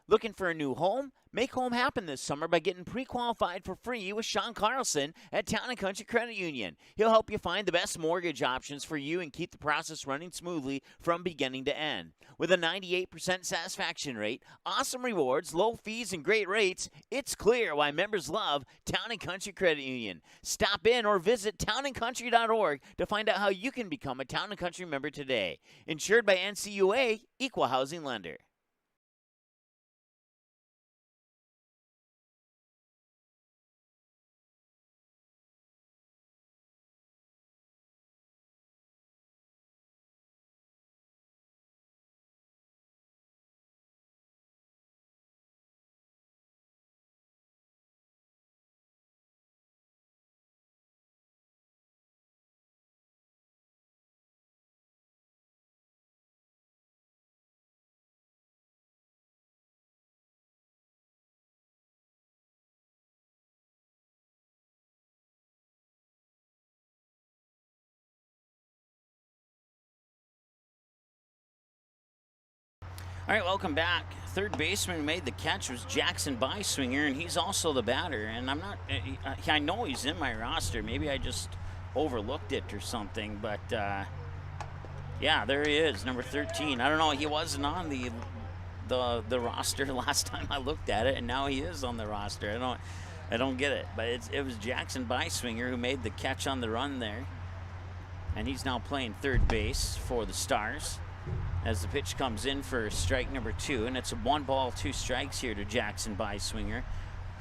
Looking for a new home? Make home happen this summer by getting pre-qualified for free with Sean Carlson at Town & Country Credit Union. He'll help you find the best mortgage options for you and keep the process running smoothly from beginning to end. With a 98% satisfaction rate, awesome rewards, low fees, and great rates, it's clear why members love Town & Country Credit Union. Stop in or visit townandcountry.org to find out how you can become a Town & Country member today. Insured by NCUA, Equal Housing Lender. All right, welcome back. Third baseman who made the catch was Jackson Byswinger, and he's also the batter. And I know he's in my roster. Maybe I just overlooked it or something, but yeah, there he is, number 13. I don't know, he wasn't on the roster last time I looked at it, and now he is on the roster. I don't get it, but it was Jackson Byswinger who made the catch on the run there, and he's now playing third base for the Stars as the pitch comes in for strike number 2, and it's a 1 ball, 2 strikes here to Jackson Byswinger.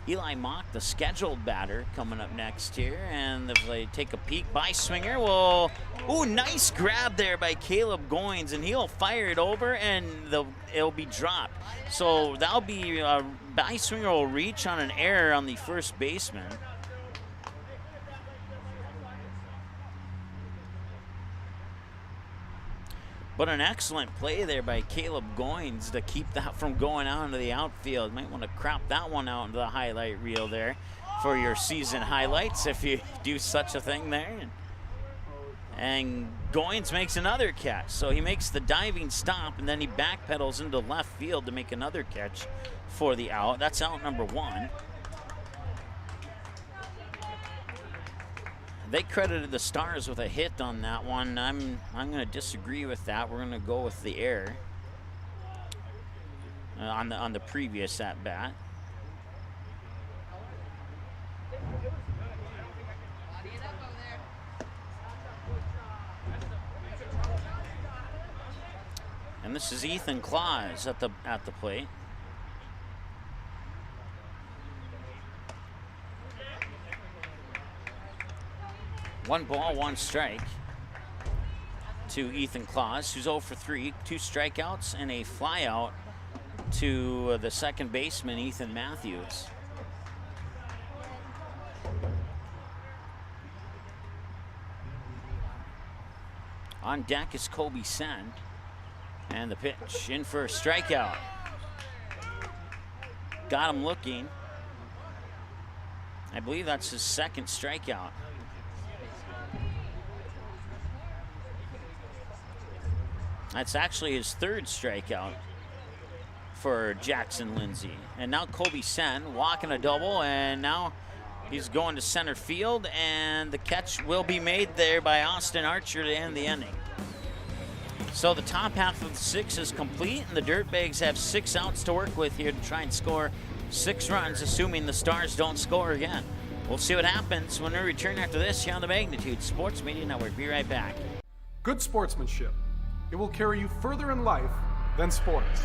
Eli Mock, the scheduled batter, coming up next here, and if they take a peek, Byswinger will, nice grab there by Caleb Goins, and he'll fire it over, and it'll be dropped. So that'll be, Byswinger will reach on an error on the first baseman. But an excellent play there by Caleb Goins to keep that from going out into the outfield. Might want to crop that one out into the highlight reel there for your season highlights if you do such a thing there. And Goins makes another catch. So he makes the diving stop, and then he backpedals into left field to make another catch for the out. That's out number 1. They credited the Stars with a hit on that one. I'm going to disagree with that. We're going to go with the error on the previous at bat. And this is Ethan Claus at the plate. One ball, 1 strike to Ethan Claus, who's 0 for 3, 2 strikeouts and a flyout to the second baseman, Ethan Matthews. On deck is Kobe Sen, and the pitch in for a strikeout. Got him looking. I believe that's his second strikeout. That's actually his third strikeout for Jackson Lindsay. And now Kobe Sen walking a double, and now he's going to center field, and the catch will be made there by Austin Archer to end the inning. So the top half of the 6 is complete, and the Dirtbags have 6 outs to work with here to try and score 6 runs, assuming the Stars don't score again. We'll see what happens when we return after this here on the Magnitude Sports Media Network. Be right back. Good sportsmanship. It will carry you further in life than sports.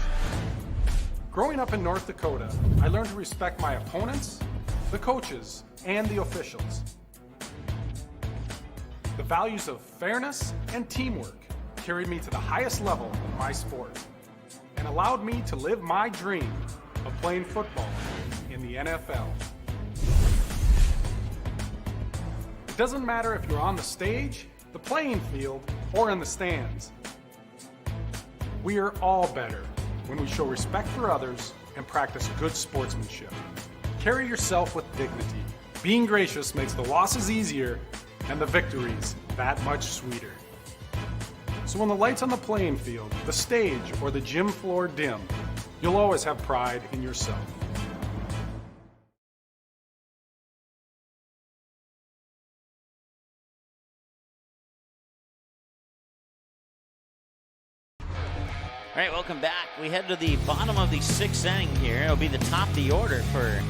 Growing up in North Dakota, I learned to respect my opponents, the coaches, and the officials. The values of fairness and teamwork carried me to the highest level in my sport and allowed me to live my dream of playing football in the NFL. It doesn't matter if you're on the stage, the playing field, or in the stands. We are all better when we show respect for others and practice good sportsmanship. Carry yourself with dignity. Being gracious makes the losses easier and the victories that much sweeter. So when the lights on the playing field, the stage, or the gym floor dim, you'll always have pride in yourself. All right, welcome back. We head to the bottom of the sixth inning here. It'll be the top of the order for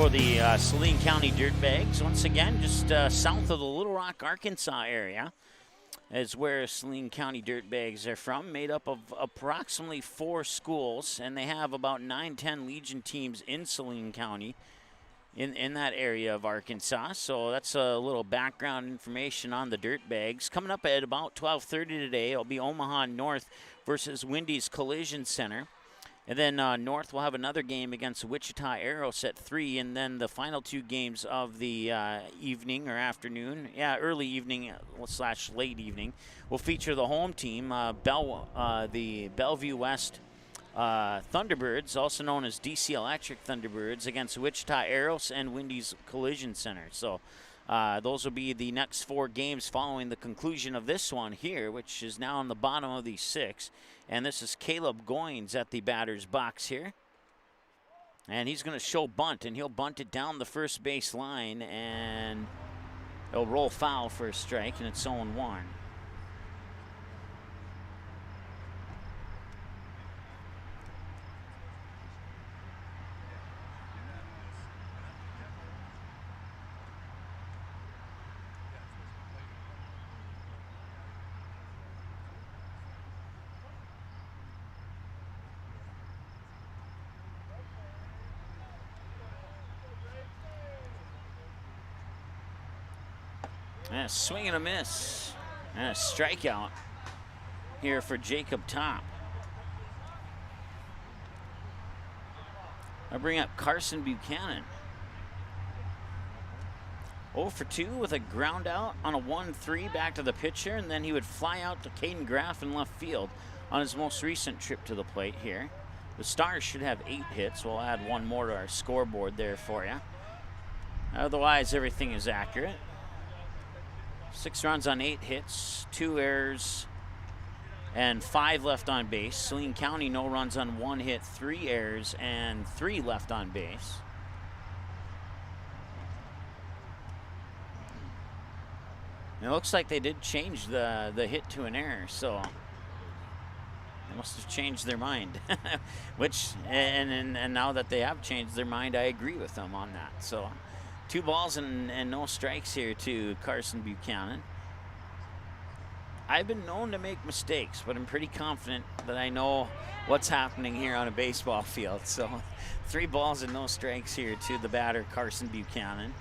the Saline County Dirtbags. Once again, just south of the Little Rock, Arkansas area is where Saline County Dirtbags are from, made up of approximately 4 schools, and they have about 9-10 Legion teams in Saline County in that area of Arkansas. So that's a little background information on the Dirtbags. Coming up at about 12:30 today, it'll be Omaha North versus Wendy's Collision Center. And then North will have another game against Wichita Aeros at 3, and then the final 2 games of the evening or afternoon, early evening / late evening, will feature the home team, the Bellevue West Thunderbirds, also known as DC Electric Thunderbirds, against Wichita Aeros and Wendy's Collision Center. So those will be the next 4 games following the conclusion of this one here, which is now on the bottom of the 6. And this is Caleb Goins at the batter's box here. And he's going to show bunt, and he'll bunt it down the first base line, and it'll roll foul for a strike, and it's 0-1. And a swing and a miss. And a strikeout here for Jacob Top. I bring up Carson Buchanan. 0 for 2 with a ground out on a 1-3 back to the pitcher, and then he would fly out to Caden Graff in left field on his most recent trip to the plate here. The Stars should have 8 hits. We'll add 1 more to our scoreboard there for you. Otherwise, everything is accurate. 6 runs on 8 hits, 2 errors, and 5 left on base. Saline County, no runs on 1 hit, 3 errors, and 3 left on base. And it looks like they did change the hit to an error, so they must have changed their mind. And now that they have changed their mind, I agree with them on that. So 2 balls and no strikes here to Carson Buchanan. I've been known to make mistakes, but I'm pretty confident that I know what's happening here on a baseball field. So 3 balls and no strikes here to the batter, Carson Buchanan.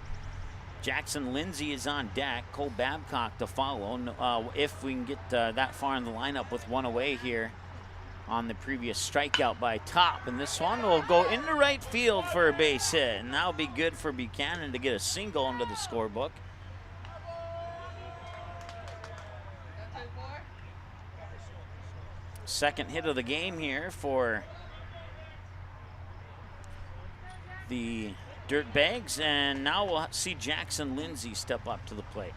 Jackson Lindsay is on deck. Cole Babcock to follow. If we can get that far in the lineup with 1 away here on the previous strikeout by Top. And this one will go into right field for a base hit. And that'll be good for Buchanan to get a single into the scorebook. Second hit of the game here for the Dirtbags. And now we'll see Jackson Lindsay step up to the plate.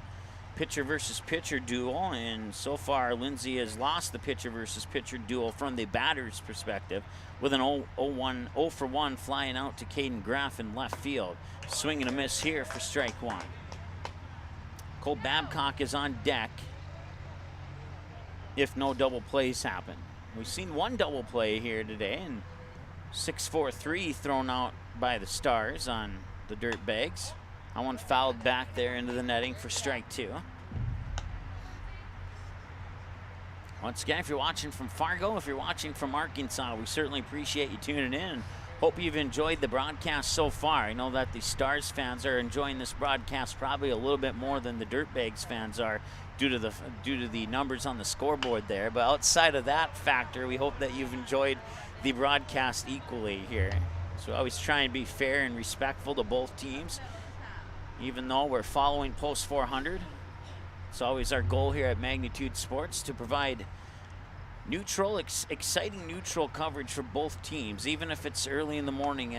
Pitcher versus pitcher duel, and so far Lindsay has lost the pitcher versus pitcher duel from the batter's perspective with an 0 for 1 flying out to Caden Graff in left field. Swing and a miss here for strike 1. Cole Babcock is on deck if no double plays happen. We've seen 1 double play here today, and 6-4-3 thrown out by the Stars on the Dirtbags. That one fouled back there into the netting for strike 2. Once again, if you're watching from Fargo, if you're watching from Arkansas, we certainly appreciate you tuning in. Hope you've enjoyed the broadcast so far. I know that the Stars fans are enjoying this broadcast probably a little bit more than the Dirtbags fans are due to the numbers on the scoreboard there. But outside of that factor, we hope that you've enjoyed the broadcast equally here. So we always try and be fair and respectful to both teams. Even though we're following Post 400, it's always our goal here at Magnitude Sports to provide Neutral, exciting neutral coverage for both teams, even if it's early in the morning.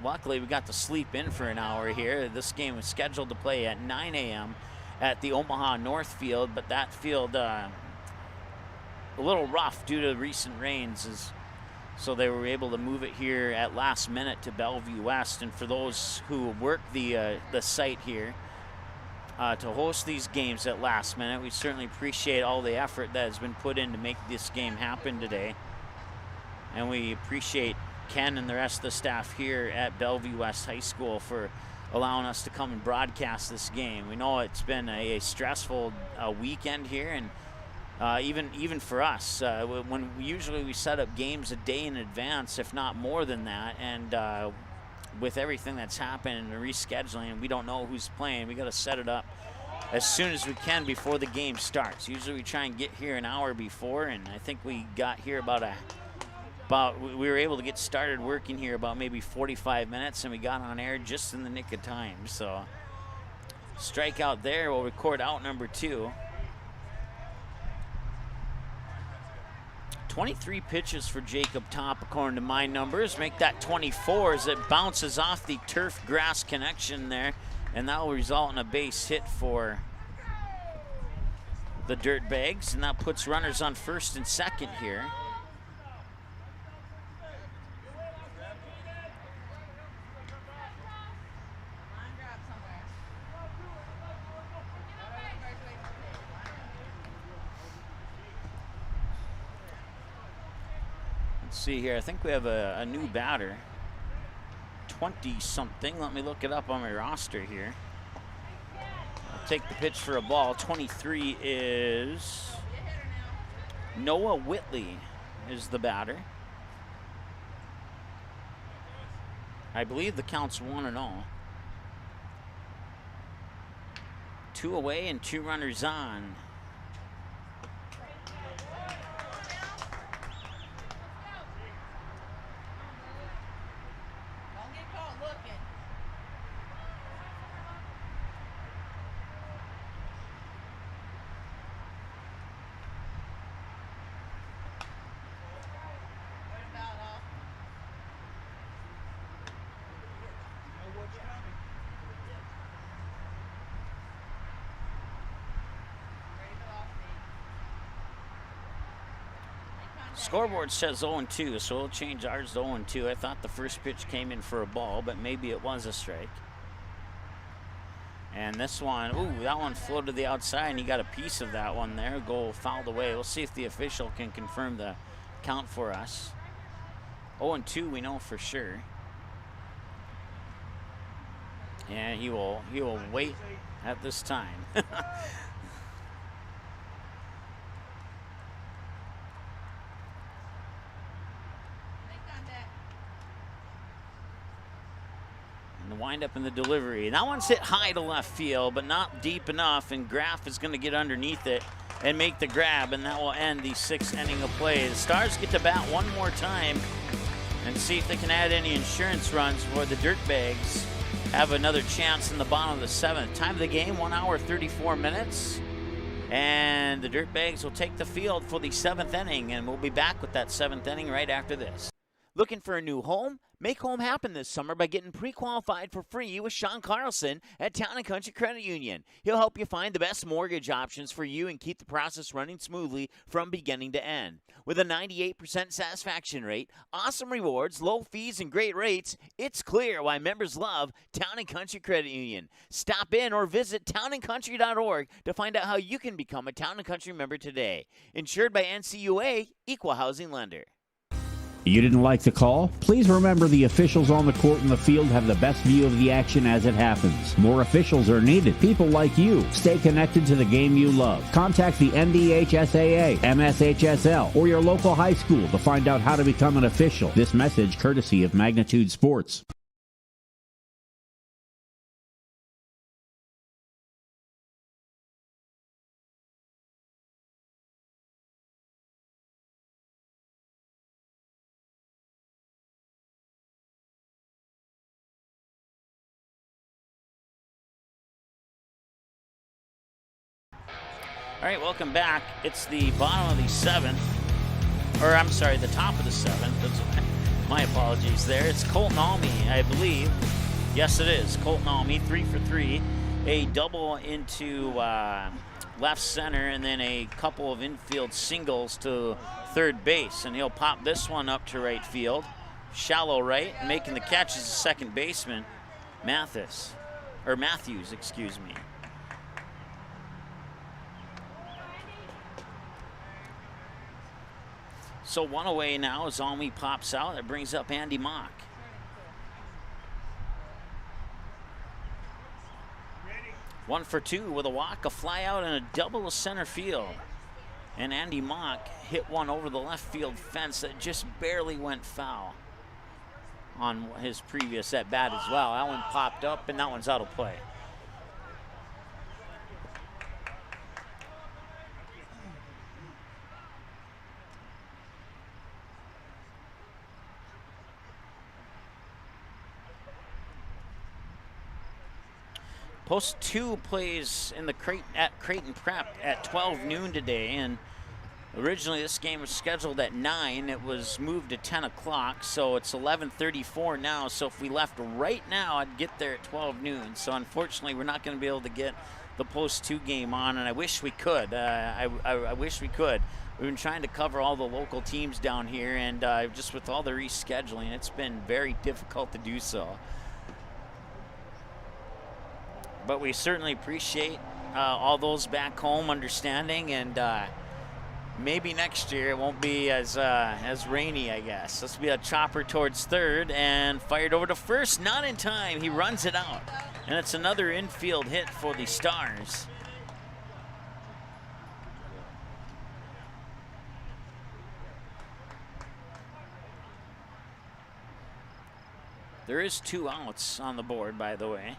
Luckily, we got to sleep in for an hour here. This game was scheduled to play at 9 a.m. at the Omaha North Field, but that field a little rough due to recent rains, so they were able to move it here at last minute to Bellevue West. And for those who work the site here, to host these games at last minute, we certainly appreciate all the effort that has been put in to make this game happen today. And we appreciate Ken and the rest of the staff here at Bellevue West High School for allowing us to come and broadcast this game. We know it's been a stressful weekend here, and even for us, when usually we set up games a day in advance, if not more than that, and with everything that's happened and the rescheduling, we don't know who's playing. We got to set it up as soon as we can before the game starts. Usually we try and get here an hour before, and I think we got here we were able to get started working here about maybe 45 minutes, and we got on air just in the nick of time. So strikeout there. We'll record out number 2. 23 pitches for Jacob Top, according to my numbers. Make that 24 as it bounces off the turf-grass connection there, and that will result in a base hit for the Dirtbags, and that puts runners on first and second here. See here, I think we have a new batter, 20-something. Let me look it up on my roster here. I'll take the pitch for a ball. 23 is Noah Whitley is the batter. I believe the count's 1-0. 2 away and 2 runners on. Scoreboard says 0-2, so we'll change ours to 0-2. I thought the first pitch came in for a ball, but maybe it was a strike. And this one, ooh, that one floated to the outside, and he got a piece of that one there. Goal fouled away. We'll see if the official can confirm the count for us. 0-2, we know for sure. And he will wait at this time. The windup in the delivery. That one's hit high to left field, but not deep enough, and Graff is going to get underneath it and make the grab, and that will end the 6th inning of play. The Stars get to bat one more time and see if they can add any insurance runs before the Dirtbags have another chance in the bottom of the 7th. Time of the game, 1 hour, 34 minutes. And the Dirtbags will take the field for the 7th inning, and we'll be back with that 7th inning right after this. Looking for a new home? Make home happen this summer by getting pre-qualified for free with Sean Carlson at Town & Country Credit Union. He'll help you find the best mortgage options for you and keep the process running smoothly from beginning to end. With a 98% satisfaction rate, awesome rewards, low fees, and great rates, it's clear why members love Town & Country Credit Union. Stop in or visit townandcountry.org to find out how you can become a Town & Country member today. Insured by NCUA, Equal Housing Lender. You didn't like the call? Please remember the officials on the court and the field have the best view of the action as it happens. More officials are needed. People like you. Stay connected to the game you love. Contact the NDHSAA, MSHSL, or your local high school to find out how to become an official. This message courtesy of Magnitude Sports. All right, welcome back. It's the bottom of the 7th. or I'm sorry, the top of the 7th. My apologies there. It's Colton Almy, I believe. Yes, it is. Colton Almy, 3 for 3. A double into left center, and then a couple of infield singles to third base. And he'll pop this one up to right field. Shallow right, making the catch is the second baseman, Matthews, excuse me. So one away now as Almy pops out. That brings up Andy Mock. One for 2 with a walk, a fly out, and a double to center field. And Andy Mock hit one over the left field fence that just barely went foul on his previous at bat as well. That one popped up, and that one's out of play. Post 2 plays in the Creighton Prep at 12 noon today, and originally this game was scheduled at 9. It was moved to 10 o'clock, so it's 11:34 now. So if we left right now, I'd get there at 12 noon. So unfortunately, we're not going to be able to get the Post 2 game on, and I wish we could. I wish we could. We've been trying to cover all the local teams down here, and just with all the rescheduling, it's been very difficult to do so. But we certainly appreciate all those back home understanding, and maybe next year it won't be as rainy, I guess. This will be a chopper towards third and fired over to first. Not in time. He runs it out. And it's another infield hit for the Stars. There is 2 outs on the board, by the way.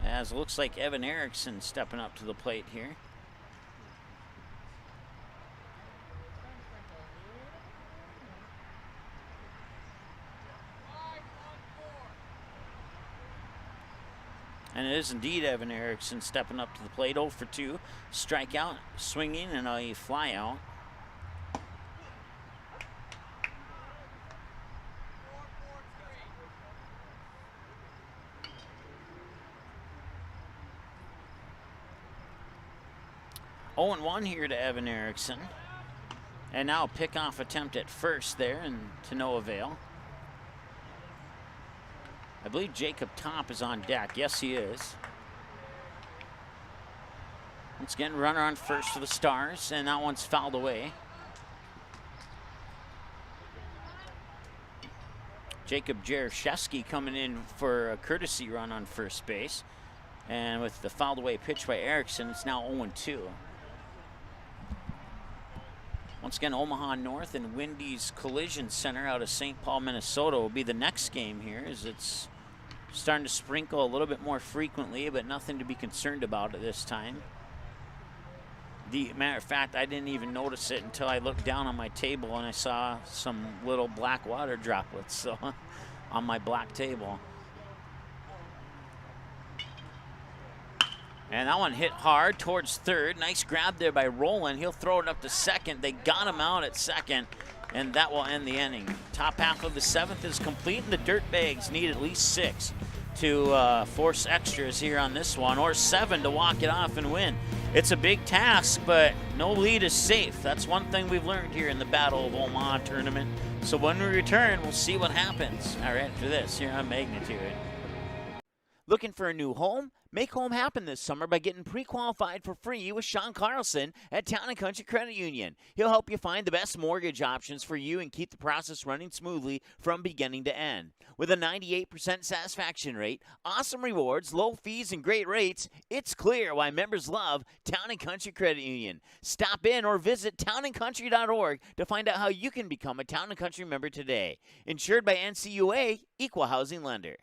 As it looks like Evan Erickson stepping up to the plate here. And it is indeed Evan Erickson stepping up to the plate. 0 for 2. Strikeout, swinging, and a fly out. Oh, 0-1 here to Evan Erickson. And now a pickoff attempt at first there, and to no avail. I believe Jacob Top is on deck. Yes, he is. Once again, runner on first for the Stars, and that one's fouled away. Jacob Jaroszewski coming in for a courtesy run on first base. And with the fouled away pitch by Erickson, it's now 0-2. Once again, Omaha North and Wendy's Collision Center out of St. Paul, Minnesota will be the next game here, as it's starting to sprinkle a little bit more frequently, but nothing to be concerned about at this time. Matter of fact, I didn't even notice it until I looked down on my table and I saw some little black water droplets on my black table. And that one hit hard towards third. Nice grab there by Rowland. He'll throw it up to second. They got him out at second, and that will end the inning. Top half of the 7th is complete, and the Dirtbags need at least 6 to force extras here on this one, or 7 to walk it off and win. It's a big task, but no lead is safe. That's one thing we've learned here in the Battle of Omaha tournament. So when we return, we'll see what happens. All right, for this here on Magnitude. Looking for a new home? Make home happen this summer by getting pre-qualified for free with Sean Carlson at Town & Country Credit Union. He'll help you find the best mortgage options for you and keep the process running smoothly from beginning to end. With a 98% satisfaction rate, awesome rewards, low fees, and great rates, it's clear why members love Town & Country Credit Union. Stop in or visit townandcountry.org to find out how you can become a Town & Country member today. Insured by NCUA, Equal Housing Lender.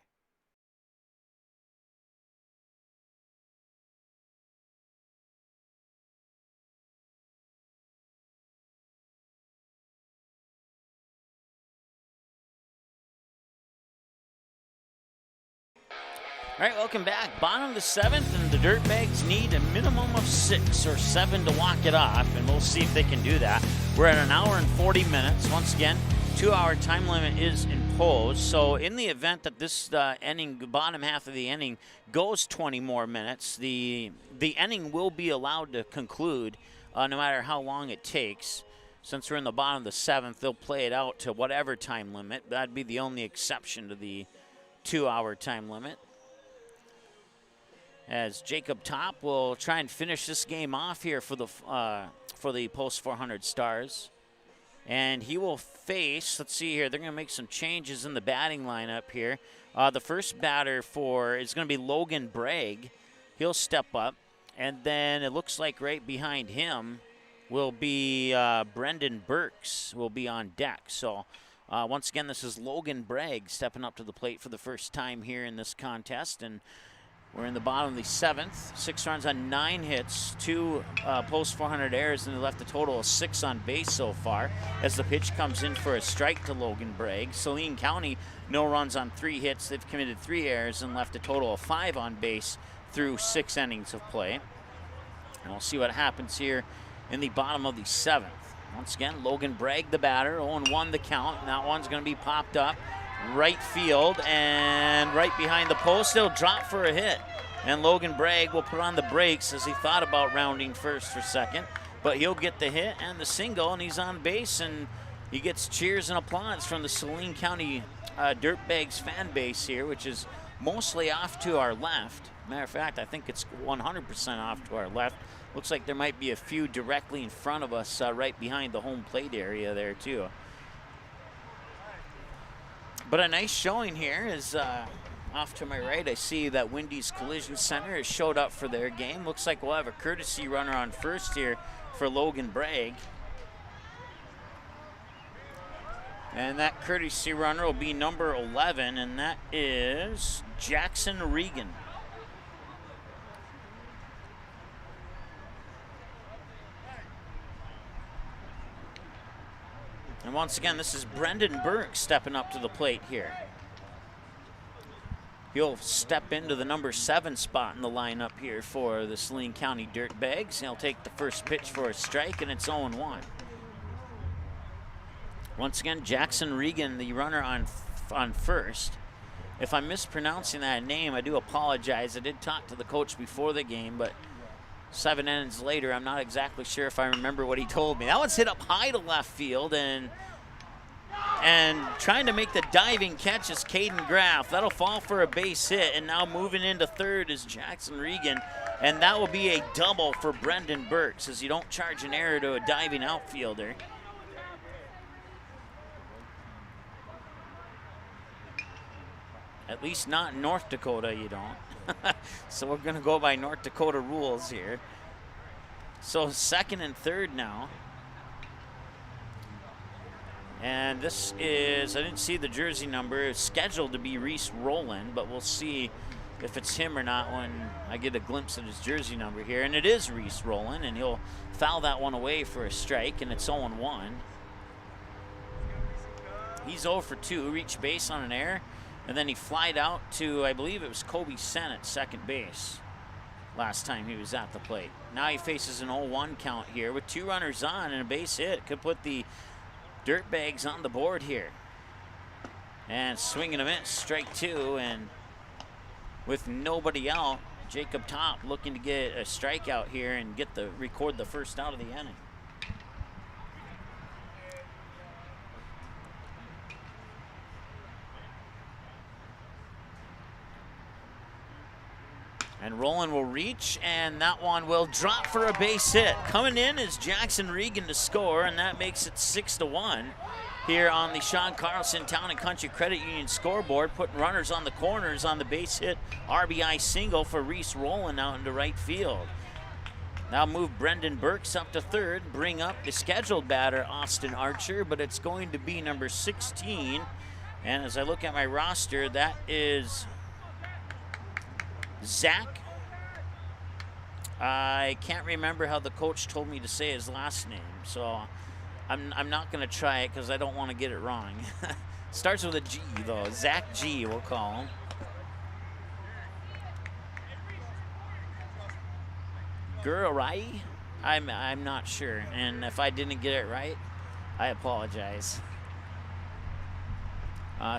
All right, welcome back. Bottom of the 7th, and the Dirtbags need a minimum of 6 or 7 to walk it off, and we'll see if they can do that. We're at 1 hour and 40 minutes. Once again, 2-hour time limit is imposed. So in the event that this inning, bottom half of the inning, goes 20 more minutes, the inning will be allowed to conclude no matter how long it takes. Since we're in the bottom of the 7th, they'll play it out to whatever time limit. That'd be the only exception to the 2-hour time limit. As Jacob Top will try and finish this game off here for the Post 400 Stars. And he will face, let's see here, they're going to make some changes in the batting lineup here. The first batter is going to be Logan Bragg. He'll step up. And then it looks like right behind him will be Brendan Burks will be on deck. So once again, this is Logan Bragg stepping up to the plate for the first time here in this contest. And we're in the bottom of the 7th. 6 runs on 9 hits, 2 post 400 errors, and they left a total of 6 on base so far. As the pitch comes in for a strike to Logan Bragg. Saline County, no runs on 3 hits. They've committed 3 errors and left a total of 5 on base through 6 innings of play. And we'll see what happens here in the bottom of the 7th. Once again, Logan Bragg, the batter, 0-1 the count, and that one's going to be popped up right field and right behind the post. He'll drop for a hit, and Logan Bragg will put on the brakes as he thought about rounding first for second, but he'll get the hit and the single, and he's on base, and he gets cheers and applause from the Saline County Dirtbags fan base here, which is mostly off to our left. Matter of fact, I think it's 100% off to our left. Looks like there might be a few directly in front of us right behind the home plate area there too. But a nice showing here is off to my right. I see that Wendy's Collision Center has showed up for their game. Looks like we'll have a courtesy runner on first here for Logan Bragg. And that courtesy runner will be number 11, and that is Jackson Regan. And once again, this is Brendan Burke stepping up to the plate here. He'll step into the number 7 spot in the lineup here for the Saline County Dirtbags. He'll take the first pitch for a strike, and it's 0-1. Once again, Jackson Regan, the runner on first. If I'm mispronouncing that name, I do apologize. I did talk to the coach before the game, but 7 innings later, I'm not exactly sure if I remember what he told me. That one's hit up high to left field, and trying to make the diving catch is Caden Graff. That'll fall for a base hit, and now moving into third is Jackson Regan, and that will be a double for Brendan Burks, as you don't charge an error to a diving outfielder. At least not in North Dakota, you don't. So we're going to go by North Dakota rules here. So second and third now. And this is, I didn't see the jersey number. It's scheduled to be Reese Rowland, but we'll see if it's him or not when I get a glimpse of his jersey number here. And it is Reese Rowland, and he'll foul that one away for a strike, and it's 0-1. He's 0 for 2, reached base on an error. And then he flied out to, I believe it was Kobe Sen at second base last time he was at the plate. Now he faces an 0-1 count here with 2 runners on and a base hit. Could put the Dirtbags on the board here. And swinging a miss, strike 2. And with nobody out, Jacob Top looking to get a strikeout here and record the first out of the inning. And Rowland will reach, and that one will drop for a base hit. Coming in is Jackson Regan to score, and that makes it 6-1 here on the Sean Carlson Town and Country Credit Union scoreboard, putting runners on the corners on the base hit RBI single for Reese Rowland out into right field. Now move Brendan Burks up to third, bring up the scheduled batter Austin Archer, but it's going to be number 16. And as I look at my roster, that is Zach. I can't remember how the coach told me to say his last name, so I'm not going to try it because I don't want to get it wrong. Starts with a G, though. Zach G, we'll call him. Gurai? I'm not sure, and if I didn't get it right, I apologize.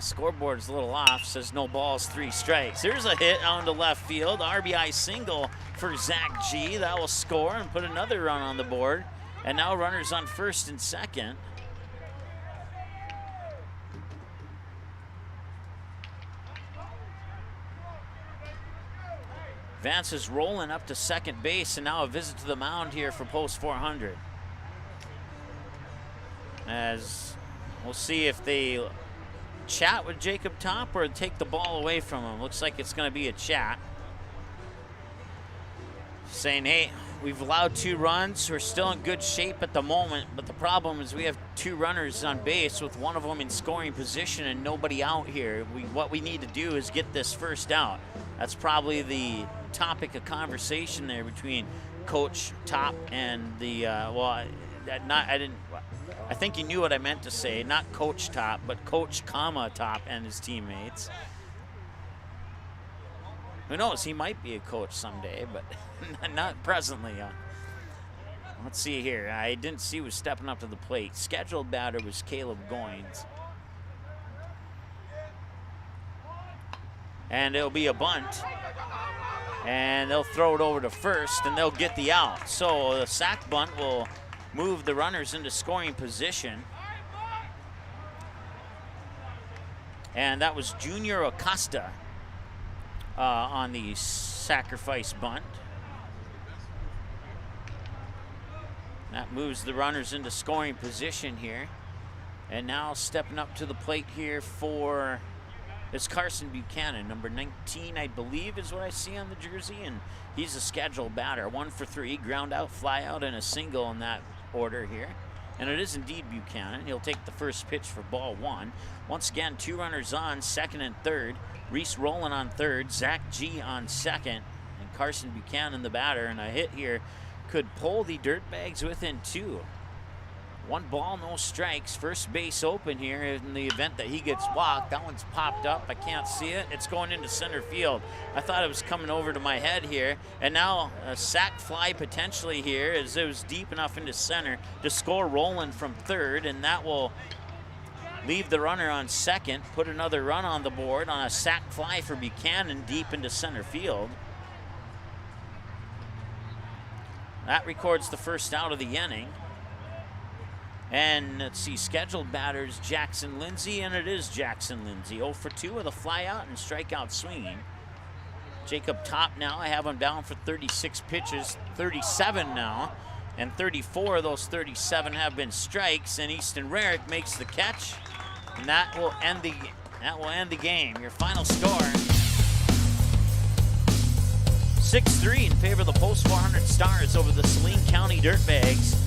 Scoreboard's a little off, says no balls, 3 strikes. There's a hit on to left field. RBI single for Zach G. That will score and put another run on the board. And now runners on first and second. Vance is rolling up to second base, and now a visit to the mound here for post 400. As we'll see if they chat with Jacob Top or take the ball away from him. Looks like it's going to be a chat. Saying, hey, we've allowed 2 runs. We're still in good shape at the moment, but the problem is we have 2 runners on base with one of them in scoring position and nobody out here. What we need to do is get this first out. That's probably the topic of conversation there between Coach Top and the, I think you knew what I meant to say. Not Coach Top, but Coach, Top and his teammates. Who knows? He might be a coach someday, but not presently. Let's see here. I didn't see who was stepping up to the plate. Scheduled batter was Caleb Goins. And it'll be a bunt. And they'll throw it over to first, and they'll get the out. So the sac bunt will move the runners into scoring position. And that was Junior Acosta on the sacrifice bunt. That moves the runners into scoring position here. And now stepping up to the plate here for, it's Carson Buchanan, number 19, I believe is what I see on the jersey, and he's a scheduled batter. 1 for 3, ground out, fly out, and a single in that order here. And it is indeed Buchanan. He'll take the first pitch for ball 1. Once again, 2 runners on, second and third. Reese Rowland on third, Zach G on second, and Carson Buchanan the batter. And a hit here could pull the Dirtbags within 2. 1 ball, no strikes. First base open here in the event that he gets walked. That one's popped up. I can't see it. It's going into center field. I thought it was coming over to my head here. And now a sac fly potentially here as it was deep enough into center to score Rowland from third. And that will leave the runner on second, put another run on the board on a sac fly for Buchanan deep into center field. That records the first out of the inning. And let's see, scheduled batters Jackson Lindsay, and it is Jackson Lindsay. 0 for 2 with a fly out and strikeout swinging. Jacob Top now, I have him down for 36 pitches, 37 now, and 34 of those 37 have been strikes, and Easton Rarick makes the catch, and that will end the game. Your final score, 6-3 in favor of the Post 400 Stars over the Saline County Dirtbags.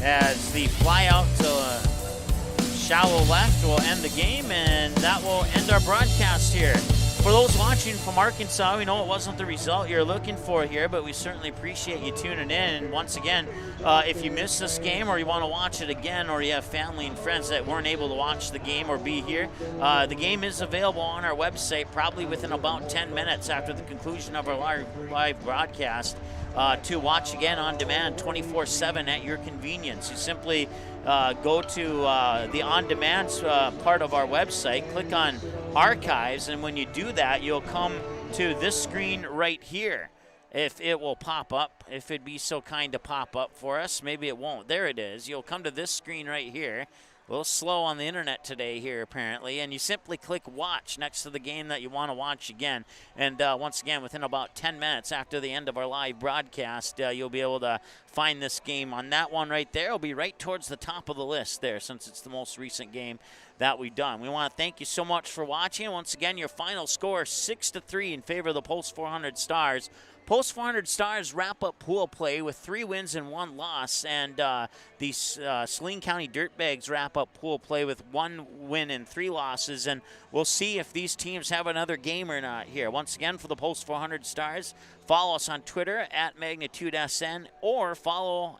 As the fly out to shallow left will end the game, and that will end our broadcast here. For those watching from Arkansas, we know it wasn't the result you're looking for here, but we certainly appreciate you tuning in. And once again, if you missed this game or you want to watch it again, or you have family and friends that weren't able to watch the game or be here, the game is available on our website probably within about 10 minutes after the conclusion of our live broadcast. To watch again on demand 24/7 at your convenience. You simply go to the on-demand part of our website, click on archives, and when you do that, you'll come to this screen right here. If it will pop up, if it'd be so kind to pop up for us, maybe it won't. There it is. You'll come to this screen right here. A little slow on the internet today here, apparently, and you simply click watch next to the game that you want to watch again. And once again, within about 10 minutes after the end of our live broadcast, you'll be able to find this game on that one right there. It'll be right towards the top of the list there, since it's the most recent game that we've done. We want to thank you so much for watching. Once again, your final score, 6-3 in favor of the Post 400 Stars. Post 400 Stars wrap up pool play with 3 wins and 1 loss, and the Saline County Dirtbags wrap up pool play with 1 win and 3 losses, and we'll see if these teams have another game or not here. Once again, for the Post 400 Stars, follow us on Twitter at MagnitudeSN, or follow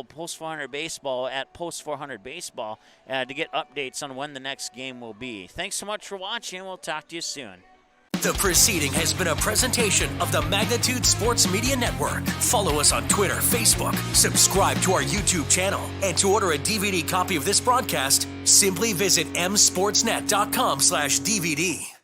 Post 400 Baseball at Post 400 Baseball to get updates on when the next game will be. Thanks so much for watching. We'll talk to you soon. The proceeding has been a presentation of the Magnitude Sports Media Network. Follow us on Twitter, Facebook, subscribe to our YouTube channel, and to order a DVD copy of this broadcast, simply visit msportsnet.com/DVD.